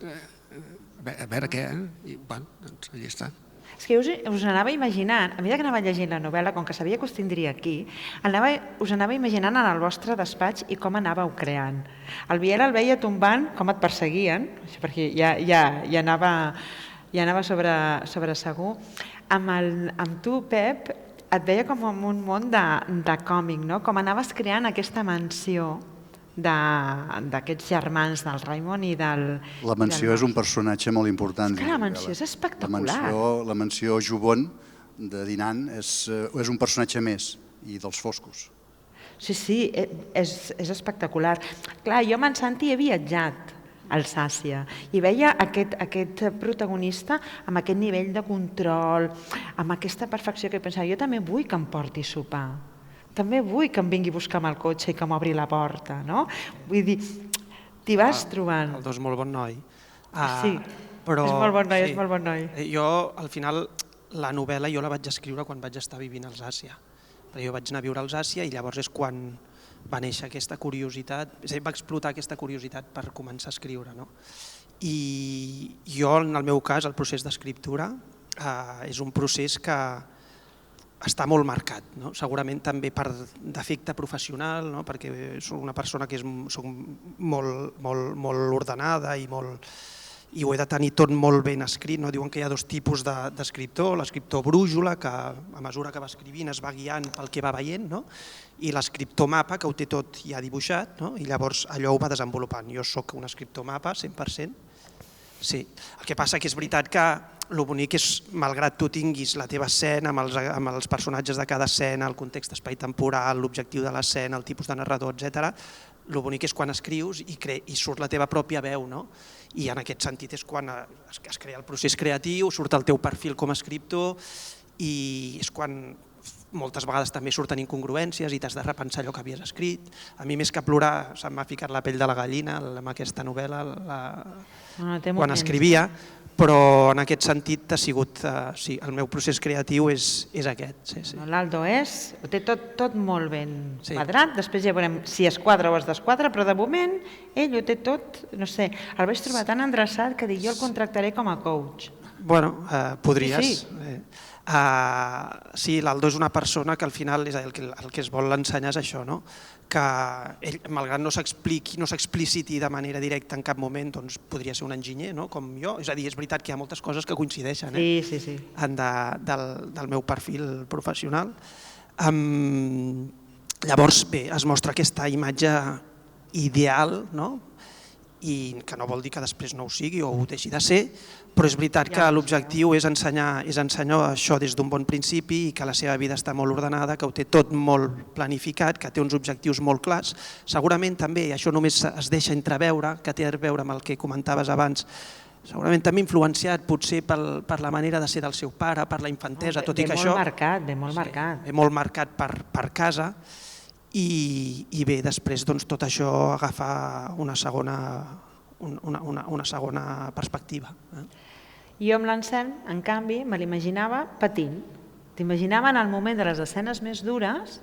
A veure què, I bueno, doncs allà està. És que us anava imaginant, a mesura que anava llegint la novel·la, com que sabia que us tindria aquí, us anava imaginant en el vostre despatx i com anàveu creant. El Biel el veia tombant, com et perseguien, perquè ja anava sobre segur. Amb tu, Pep, et veia com en un món de còmic, com anaves creant aquesta mansió d'aquests germans del Raimon i del... La mansió és un personatge molt important. És que la mansió és espectacular. La mansió Jubon de Dinan és un personatge més, i dels foscos. Sí, és espectacular. Clar, jo amb en Santi he viatjat a Alsàcia i veia aquest protagonista amb aquest nivell de control, amb aquesta perfecció que pensava, jo també vull que em porti a sopar. També vull que em vingui a buscar amb el cotxe i que m'obri la porta, no? Vull dir, t'hi vas trobant. El dos molt bon noi. Sí, és molt bon noi. Jo, al final, la novel·la jo la vaig escriure quan vaig estar vivint a Alsàcia. Jo vaig anar a viure a Alsàcia i llavors és quan va néixer aquesta curiositat, va explotar aquesta curiositat per començar a escriure. I jo, en el meu cas, el procés d'escriptura és un procés que està molt marcat, segurament també per defecte professional, perquè soc una persona que soc molt ordenada i ho he de tenir tot molt ben escrit. Diuen que hi ha dos tipus d'escriptor, l'escriptor brújula, que a mesura que va escrivint es va guiant pel que va veient, i l'escriptor mapa, que ho té tot ja dibuixat, i llavors allò ho va desenvolupant. Jo sóc un escriptor mapa, 100%. Sí, el que passa que és veritat que el bonic és, malgrat tu tinguis la teva escena amb els personatges de cada escena, el context espai-temporal, l'objectiu de l'escena, el tipus de narrador, etc., el bonic és quan escrius i surt la teva pròpia veu, i en aquest sentit és quan es crea el procés creatiu, surt el teu perfil com a escriptor i és quan moltes vegades també surten incongruències i t'has de repensar allò que havies escrit. A mi més que plorar se m'ha ficat la pell de la gallina amb aquesta novel·la quan escrivia, però en aquest sentit ha sigut, sí, el meu procés creatiu és aquest. L'Aldo ho té tot molt ben quadrat, després ja veurem si es quadra o es desquadra, però de moment ell ho té tot, no sé, el vaig trobar tan endreçat que dic jo el contractaré com a coach. Bueno, podries. Sí, l'Aldo és una persona que al final el que es vol ensenyar és això, que ell, malgrat no s'expliciti de manera directa en cap moment, doncs podria ser un enginyer, com jo. És a dir, és veritat que hi ha moltes coses que coincideixen del meu perfil professional. Llavors, bé, es mostra aquesta imatge ideal, i que no vol dir que després no ho sigui o ho deixi de ser, però és veritat que l'objectiu és ensenyar això des d'un bon principi i que la seva vida està molt ordenada, que ho té tot molt planificat, que té uns objectius molt clars. Segurament també, i això només es deixa entreveure, que té a veure amb el que comentaves abans, segurament també influenciat potser per la manera de ser del seu pare, per la infantesa, tot i que això... Ve molt marcat. Ve molt marcat per casa. I bé, després tot això agafa una segona perspectiva. Jo amb l'Anselm, en canvi, me l'imaginava patint. T'imaginava en el moment de les escenes més dures,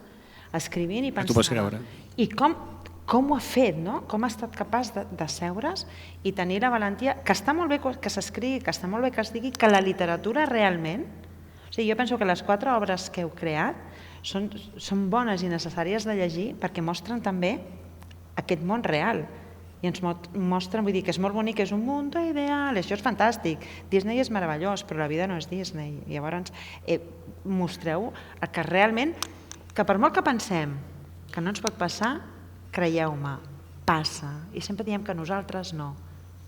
escrivint i pensant... Tu pots creure. I com ho ha fet, com ha estat capaç de seure's i tenir la valentia, que està molt bé que s'escrigui, que està molt bé que es digui, que la literatura realment... O sigui, jo penso que les 4 obres que heu creat són bones i necessàries de llegir perquè mostren també aquest món real i ens mostren, vull dir que és molt bonic, és un món ideal, això és fantàstic, Disney és meravellós, però la vida no és Disney. Llavors mostreu que realment, que per molt que pensem que no ens pot passar, creieu-me, passa, i sempre diem que nosaltres no,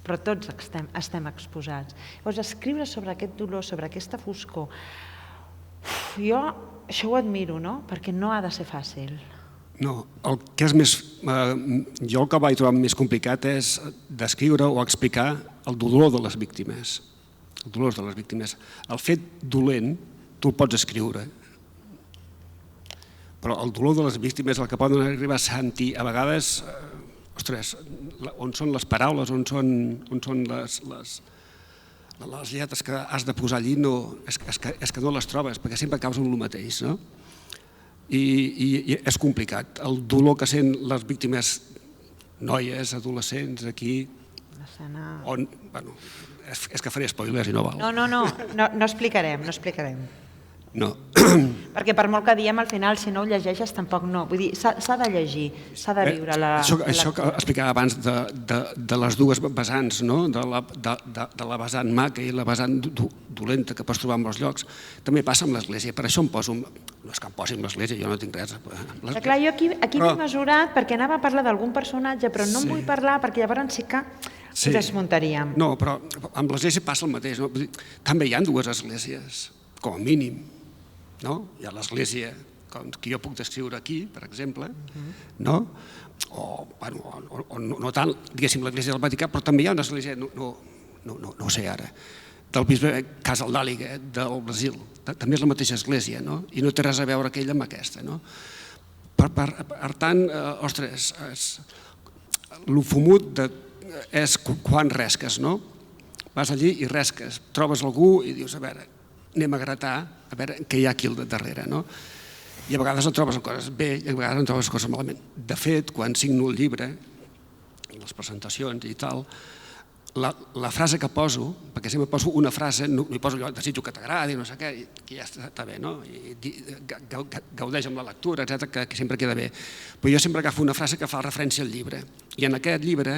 però tots estem exposats. Llavors escriure sobre aquest dolor, sobre aquesta foscor, jo això ho admiro, perquè no ha de ser fàcil. No, el que és més... Jo el que vaig trobar més complicat és descriure o explicar el dolor de les víctimes. El dolor de les víctimes. El fet dolent, tu el pots escriure. Però el dolor de les víctimes, el que poden arribar a sentir, a vegades, ostres, on són les paraules, on són les lletres que has de posar allí, és que no les trobes, perquè sempre acabes amb el mateix, no? I és complicat. El dolor que sent les víctimes, noies, adolescents, aquí, on... És que faré spoilers i no val. No explicarem. No. Perquè per molt que diem, al final, si no ho llegeixes, tampoc no. Vull dir, s'ha de llegir, s'ha de viure la... Això que explicava abans de les dues vessants, de la vessant maca i la vessant dolenta que pots trobar en molts llocs, també passa amb l'Església. Per això em poso... No és que em posi amb l'Església, jo no tinc res. Clar, jo aquí m'he mesurat perquè anava a parlar d'algun personatge, però no en vull parlar perquè llavors sí que ho desmuntaríem. No, però amb l'Església passa el mateix. També hi ha dues esglésies, com a mínim. Hi ha l'església que jo puc descriure aquí, per exemple, o no tant, diguéssim, l'església del Vaticà, però també hi ha una església, no sé ara, del bisbe Casaldàliga, del Brasil. També és la mateixa església, i no té res a veure aquella amb aquesta. Per tant, ostres, el fumut és quan resques, no? Vas allí i resques, trobes algú i dius, a veure, anem a gratar, a veure què hi ha aquí al darrere. I a vegades en trobes coses bé i a vegades en trobes coses malament. De fet, quan signo el llibre, les presentacions i tal, la frase que poso, perquè sempre poso una frase, no hi poso allò, desitjo que t'agradi, no sé què, que ja està bé, no? I gaudeix amb la lectura, etc, que sempre queda bé. Però jo sempre agafo una frase que fa referència al llibre. I en aquest llibre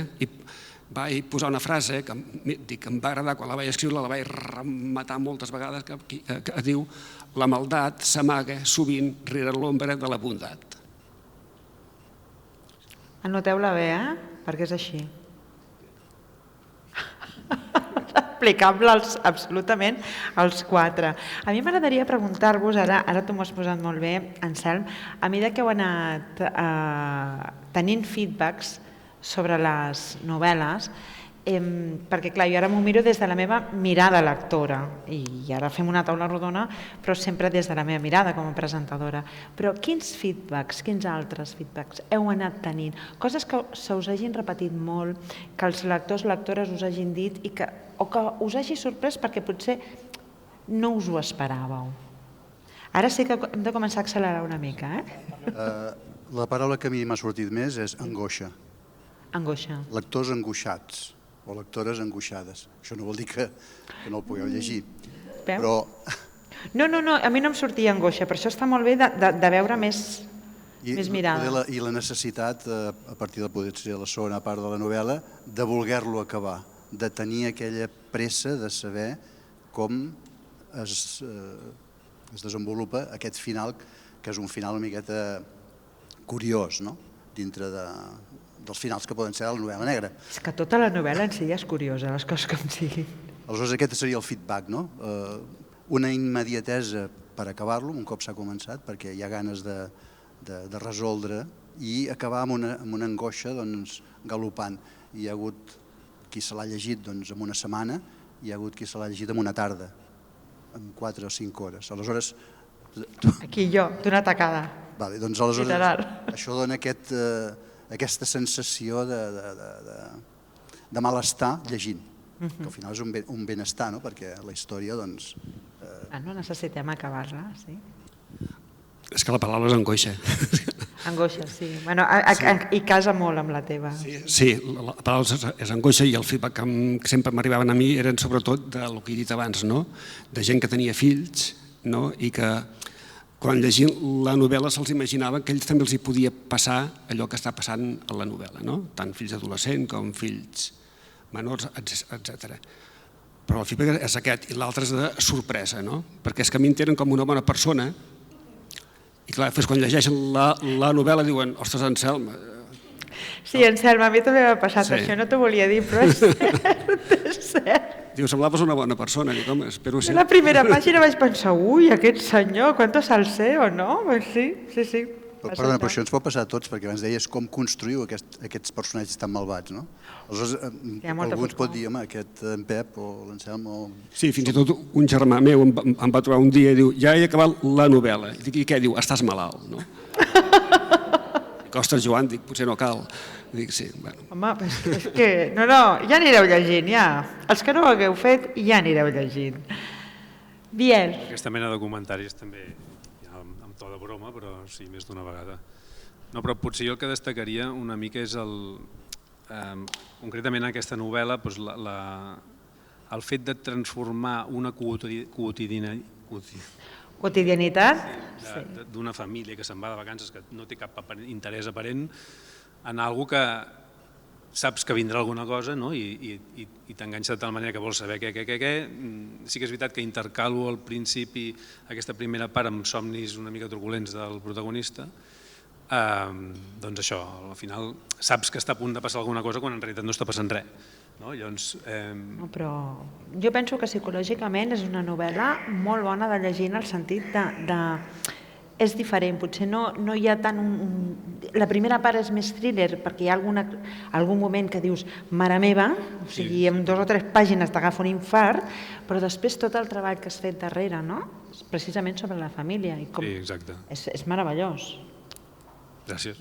vaig posar una frase que em va agradar quan la vaig escriure, la vaig rematar moltes vegades, que diu: la maldat s'amaga sovint rere l'ombra de la bondat. Anoteu-la bé, perquè és així. Aplicable absolutament als 4. A mi m'agradaria preguntar-vos, ara tu m'ho has posat molt bé, Anselm, a mesura que heu anat tenint feedbacks sobre les novel·les, perquè clar, jo ara m'ho miro des de la meva mirada lectora i ara fem una taula rodona, però sempre des de la meva mirada com a presentadora. Però quins feedbacks, quins altres feedbacks heu anat tenint? Coses que se us hagin repetit molt, que els lectors, lectores us hagin dit o que us hagi sorprès perquè potser no us ho esperàveu. Ara sí que hem de començar a accelerar una mica. La paraula que a mi m'ha sortit més és angoixa. Angoixa. Lectors angoixats o lectores angoixades. Això no vol dir que no el pugueu llegir. Però... No, a mi no em sortia angoixa, per això està molt bé de veure més mirada. I la necessitat, a partir de poder ser la segona part de la novel·la, de voler-lo acabar, de tenir aquella pressa de saber com es desenvolupa aquest final, que és un final una miqueta curiós, no? Dintre dels finals que poden ser a la novel·la negra. És que tota la novel·la en si ja és curiosa, les coses com siguin. Aleshores aquest seria el feedback, no? Una immediatesa per acabar-lo, un cop s'ha començat, perquè hi ha ganes de resoldre, i acabar amb una angoixa galopant. Hi ha hagut qui se l'ha llegit en una setmana, hi ha hagut qui se l'ha llegit en una tarda, en 4 o 5 hores. Aleshores... Aquí jo, d'una tacada. Doncs aleshores això dona aquesta sensació de malestar llegint, que al final és un benestar, perquè la història, doncs... No necessitem acabar-la, sí. És que la paraula és angoixa. Angoixa, sí. I casa molt amb la teva. Sí, la paraula és angoixa i el feedback que sempre m'arribaven a mi eren sobretot del que he dit abans, de gent que tenia fills i que quan llegint la novel·la se'ls imaginava que a ells també els hi podia passar allò que està passant a la novel·la, tant fills adolescents com fills menors, etc. Però el feedback és aquest, i l'altre és de sorpresa, perquè és que a mi em tenen com una bona persona, i clar, quan llegeixen la novel·la diuen: ostres, Anselm... Sí, Anselm, a mi també m'ha passat això, no t'ho volia dir, però és cert. Diu, semblaves una bona persona. Dic, home, espero ser. A la primera pàgina vaig pensar, ui, aquest senyor, quanto salseo, no? Sí. Perdona, però això ens pot passar a tots, perquè abans deies com construïu aquests personatges tan malvats, no? Aleshores, algú ens pot dir, home, aquest en Pep o l'Anselm o... Sí, fins i tot un germà meu em va trobar un dia i diu, ja he acabat la novel·la. I dic, i què? Diu, estàs malalt, no? Dic, ostres, Joan, potser no cal. Dic, sí, bueno. Home, és que... No, ja anireu llegint, ja. Els que no ho hagueu fet, ja anireu llegint. Biel. Aquesta mena de comentaris també, amb to de broma, però sí, més d'una vegada. No, però potser jo el que destacaria una mica és concretament en aquesta novel·la, el fet de transformar una quotidianitat d'una família que se'n va de vacances, que no té cap interès aparent, en alguna que saps que vindrà alguna cosa i t'enganxa de tal manera que vols saber què. Sí que és veritat que intercalo al principi aquesta primera part amb somnis una mica truculents del protagonista, doncs això, al final saps que està a punt de passar alguna cosa quan en realitat no està passant res. Però jo penso que psicològicament és una novel·la molt bona de llegir en el sentit de... És diferent, potser no hi ha tant La primera part és més thriller perquè hi ha algun moment que dius mare meva, o sigui, en 2 o 3 pàgines t'agafa un infart, però després tot el treball que has fet darrere, precisament sobre la família. Sí, exacte. És meravellós. Gràcies.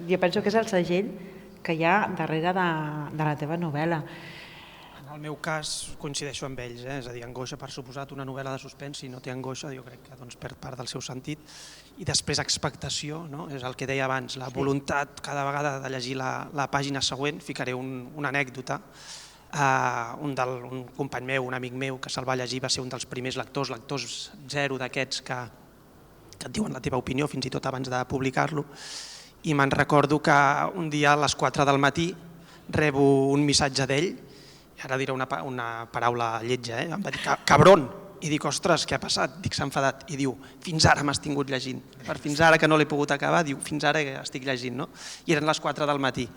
Jo penso que és el segell que hi ha darrere de la teva novel·la. el meu cas coincideixo amb ells, és a dir, angoixa per suposat, una novel·la de suspens, si no té angoixa jo crec que perd part del seu sentit. I després expectació, és el que deia abans, la voluntat cada vegada de llegir la pàgina següent. Ficaré una anècdota. Un company meu, un amic meu que se'l va llegir, va ser un dels primers lectors zero d'aquests que et diuen la teva opinió fins i tot abans de publicar-lo, i me'n recordo que un dia a les 4 del matí rebo un missatge d'ell, i ara diré una paraula lletja, em va dir cabron, i dic, ostres, què ha passat? Dic, s'ha enfadat, i diu, fins ara m'has tingut llegint, per fins ara que no l'he pogut acabar, diu, fins ara que estic llegint, i eren les 4 del matí.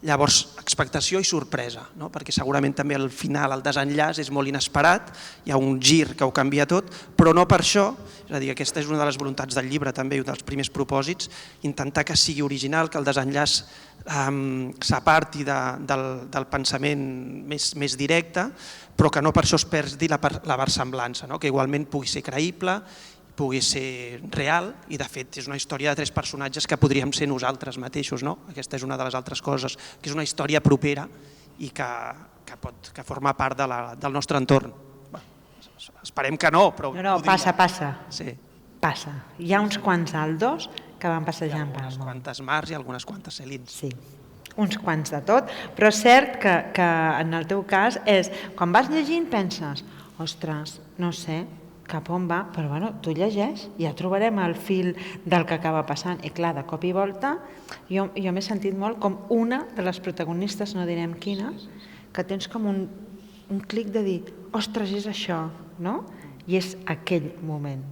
Llavors, expectació i sorpresa, perquè segurament també al final el desenllaç és molt inesperat, hi ha un gir que ho canvia tot, però no per això, és a dir, aquesta és una de les voluntats del llibre també, un dels primers propòsits, intentar que sigui original, que el desenllaç s'aparti del pensament més directe, però que no per això es perdi la versemblança, que igualment pugui ser creïble, pugui ser real, i de fet és una història de 3 personatges que podríem ser nosaltres mateixos. Aquesta és una de les altres coses, que és una història propera i que forma part del nostre entorn. Esperem que no, però... No, passa. Sí. Passa. Hi ha uns quants Aldos que van passejant pel món. Unes quantes Mars i algunes quantes Celins. Sí, uns quants de tot, però és cert que en el teu cas és, quan vas llegint penses, ostres, no sé cap on va, però bueno, tu llegeix i ja trobarem el fil del que acaba passant. I clar, de cop i volta, jo m'he sentit molt com una de les protagonistes, no direm quines, que tens com un clic de dir, ostres, és això, no? I és aquell moment.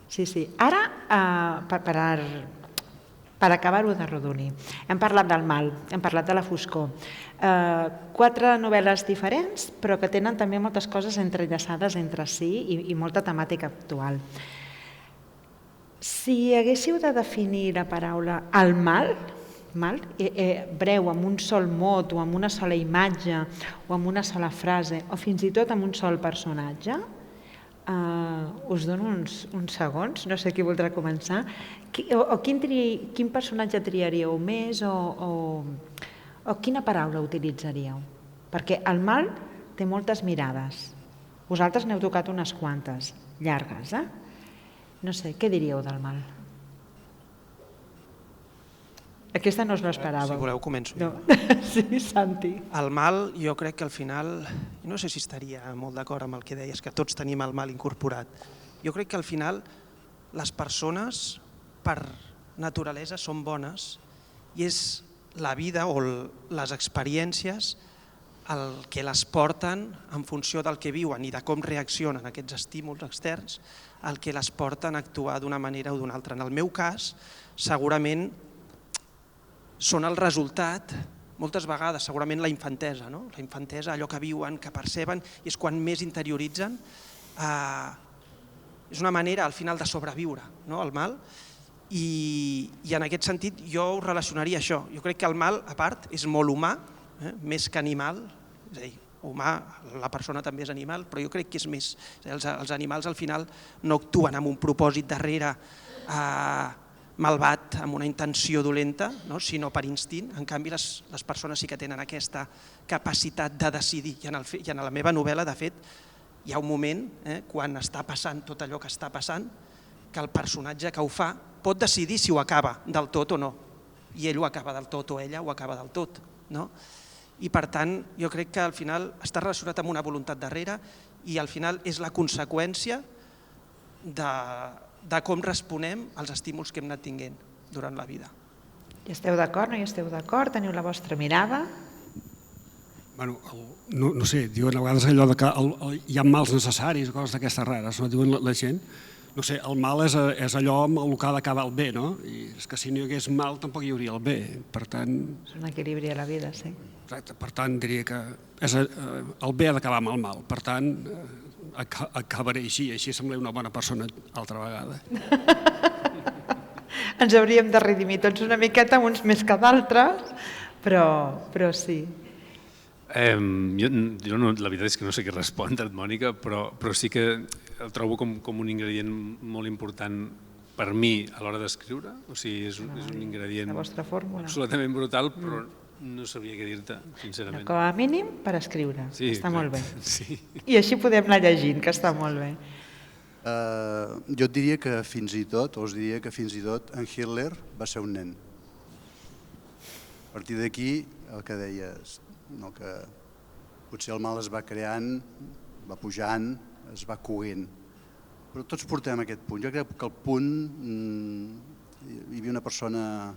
Sí. Ara, per acabar-ho de rodonir, hem parlat del mal, hem parlat de la foscor. 4 novel·les diferents, però que tenen també moltes coses entrellaçades entre si i molta temàtica actual. Si haguéssiu de definir la paraula el mal, breu, amb un sol mot o amb una sola imatge o amb una sola frase o fins i tot amb un sol personatge, us dono uns segons, no sé qui voldrà començar, o quin personatge triaríeu més o quina paraula utilitzaríeu? Perquè el mal té moltes mirades. Vosaltres n'heu tocat unes quantes, llargues, No sé, què diríeu del mal? Aquesta no us l'esperàveu. Si voleu, començo. No. Sí, Santi. El mal, jo crec que al final, no sé si estaria molt d'acord amb el que deies, que tots tenim el mal incorporat. Jo crec que al final les persones, per naturalesa, són bones i és la vida o les experiències el que les porten en funció del que viuen i de com reaccionen aquests estímuls externs, el que les porten a actuar d'una manera o d'una altra. En el meu cas, segurament són el resultat, moltes vegades, segurament la infantesa, la infantesa, allò que viuen, que perceben, i és quan més interioritzen. És una manera, al final, de sobreviure el mal, i en aquest sentit jo ho relacionaria això. Jo crec que el mal, a part, és molt humà, més que animal, és a dir, humà, la persona també és animal, però jo crec que és més. Els animals al final no actuen amb un propòsit darrere malvat, amb una intenció dolenta, sinó per instint. En canvi, les persones sí que tenen aquesta capacitat de decidir. I en la meva novel·la, de fet, hi ha un moment, quan està passant tot allò que està passant, que el personatge que ho fa pot decidir si ho acaba del tot o no. I ell ho acaba del tot o ella ho acaba del tot. I per tant, jo crec que al final està relacionat amb una voluntat darrere i al final és la conseqüència de com responem als estímuls que hem anat tinguent durant la vida. Hi esteu d'acord, no hi esteu d'acord? Teniu la vostra mirada? Bueno, no sé, diuen a vegades allò que hi ha mals necessaris o coses d'aquestes rares, diuen la gent. No sé, el mal és allò amb el que ha d'acabar el bé, no? I és que si no hi hagués mal tampoc hi hauria el bé, per tant... És un equilibri a la vida, sí. Exacte, per tant diria que el bé ha d'acabar amb el mal, per tant acabaré així semblé una bona persona altra vegada. Ens hauríem de redimir tots una miqueta, uns més que d'altres, però sí. Jo la veritat és que no sé què respondre, Mònica, però sí que el trobo com un ingredient molt important per mi a l'hora d'escriure. O sigui, és un ingredient absolutament brutal, però No sabria què dir-te, sincerament. Com a mínim per escriure, està molt bé. Sí. I així podem anar llegint, que està molt bé. Jo et diria que fins i tot, o us diria que fins i tot en Hitler va ser un nen. A partir d'aquí, el que deies, que potser el mal es va creant, va pujant, es va coent. Però tots portem aquest punt. Jo crec que el punt... Hi havia una persona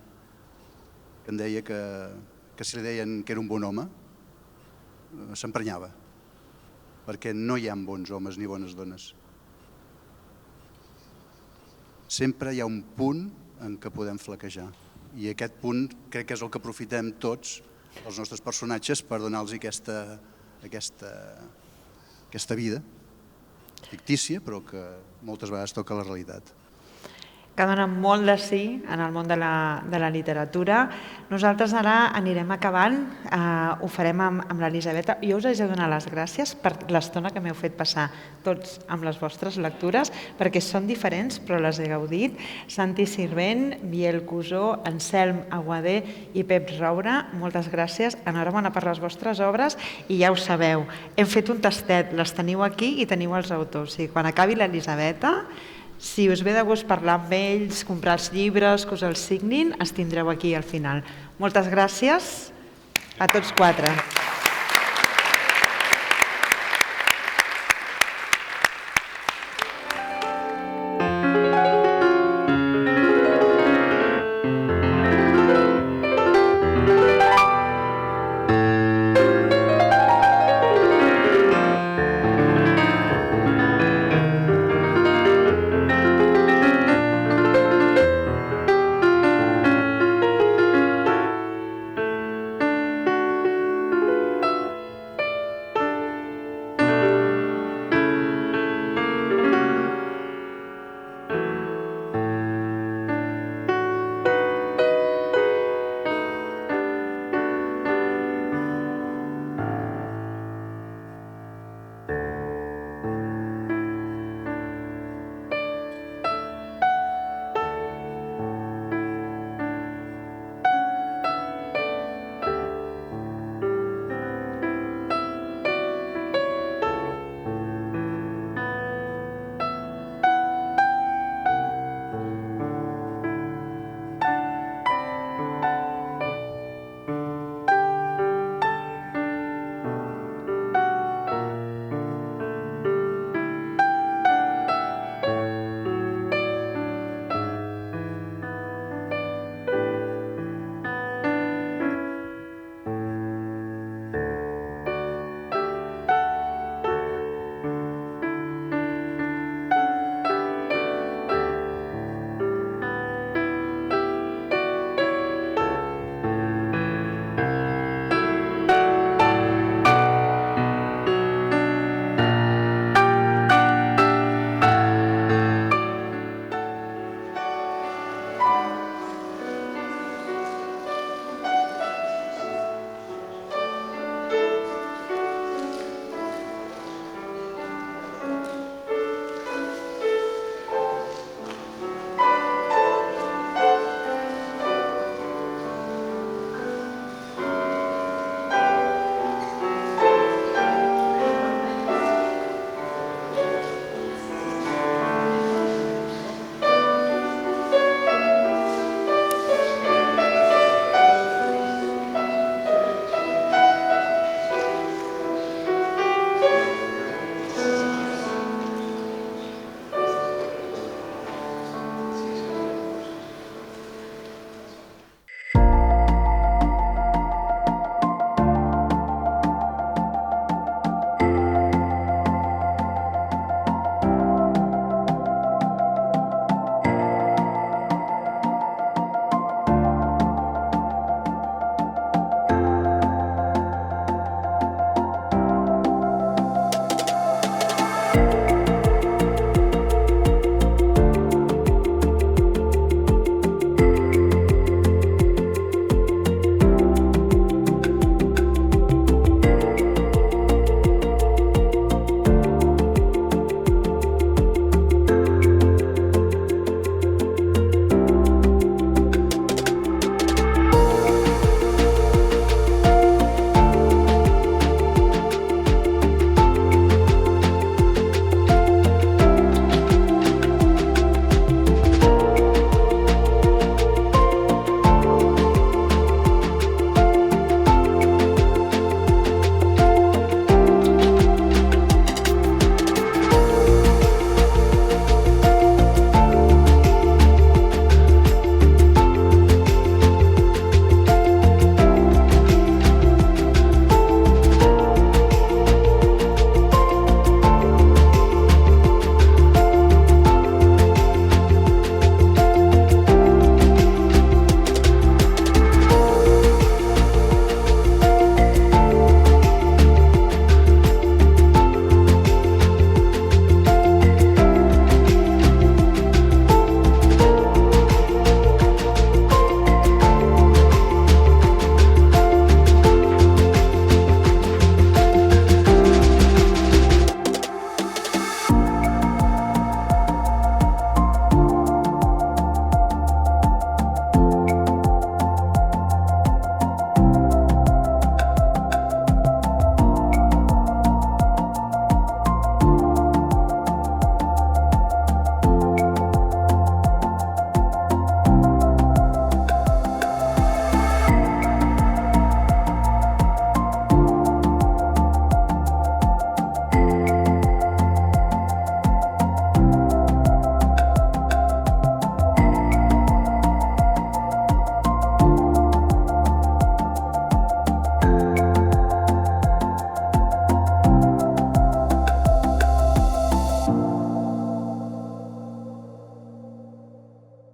que em deia que si li deien que era un bon home, s'emprenyava, perquè no hi ha bons homes ni bones dones. Sempre hi ha un punt en què podem flaquejar. I aquest punt crec que és el que aprofitem tots, els nostres personatges, per donar-los aquesta vida fictícia, però que moltes vegades toca la realitat. Que dona molt de sí en el món de la literatura. Nosaltres ara anirem acabant, ho farem amb l'Elisabeta. Jo us haig de donar les gràcies per l'estona que m'heu fet passar tots amb les vostres lectures, perquè són diferents però les he gaudit. Santi Sirvent, Biel Cusó, Anselm Aguadé i Pep Roura, moltes gràcies. Enhorabona per les vostres obres i ja ho sabeu, hem fet un tastet, les teniu aquí i teniu els autors. Quan acabi l'Elisabeta, si us ve de gust parlar amb ells, comprar els llibres, que us els signin, els tindreu aquí al final. Moltes gràcies a tots quatre.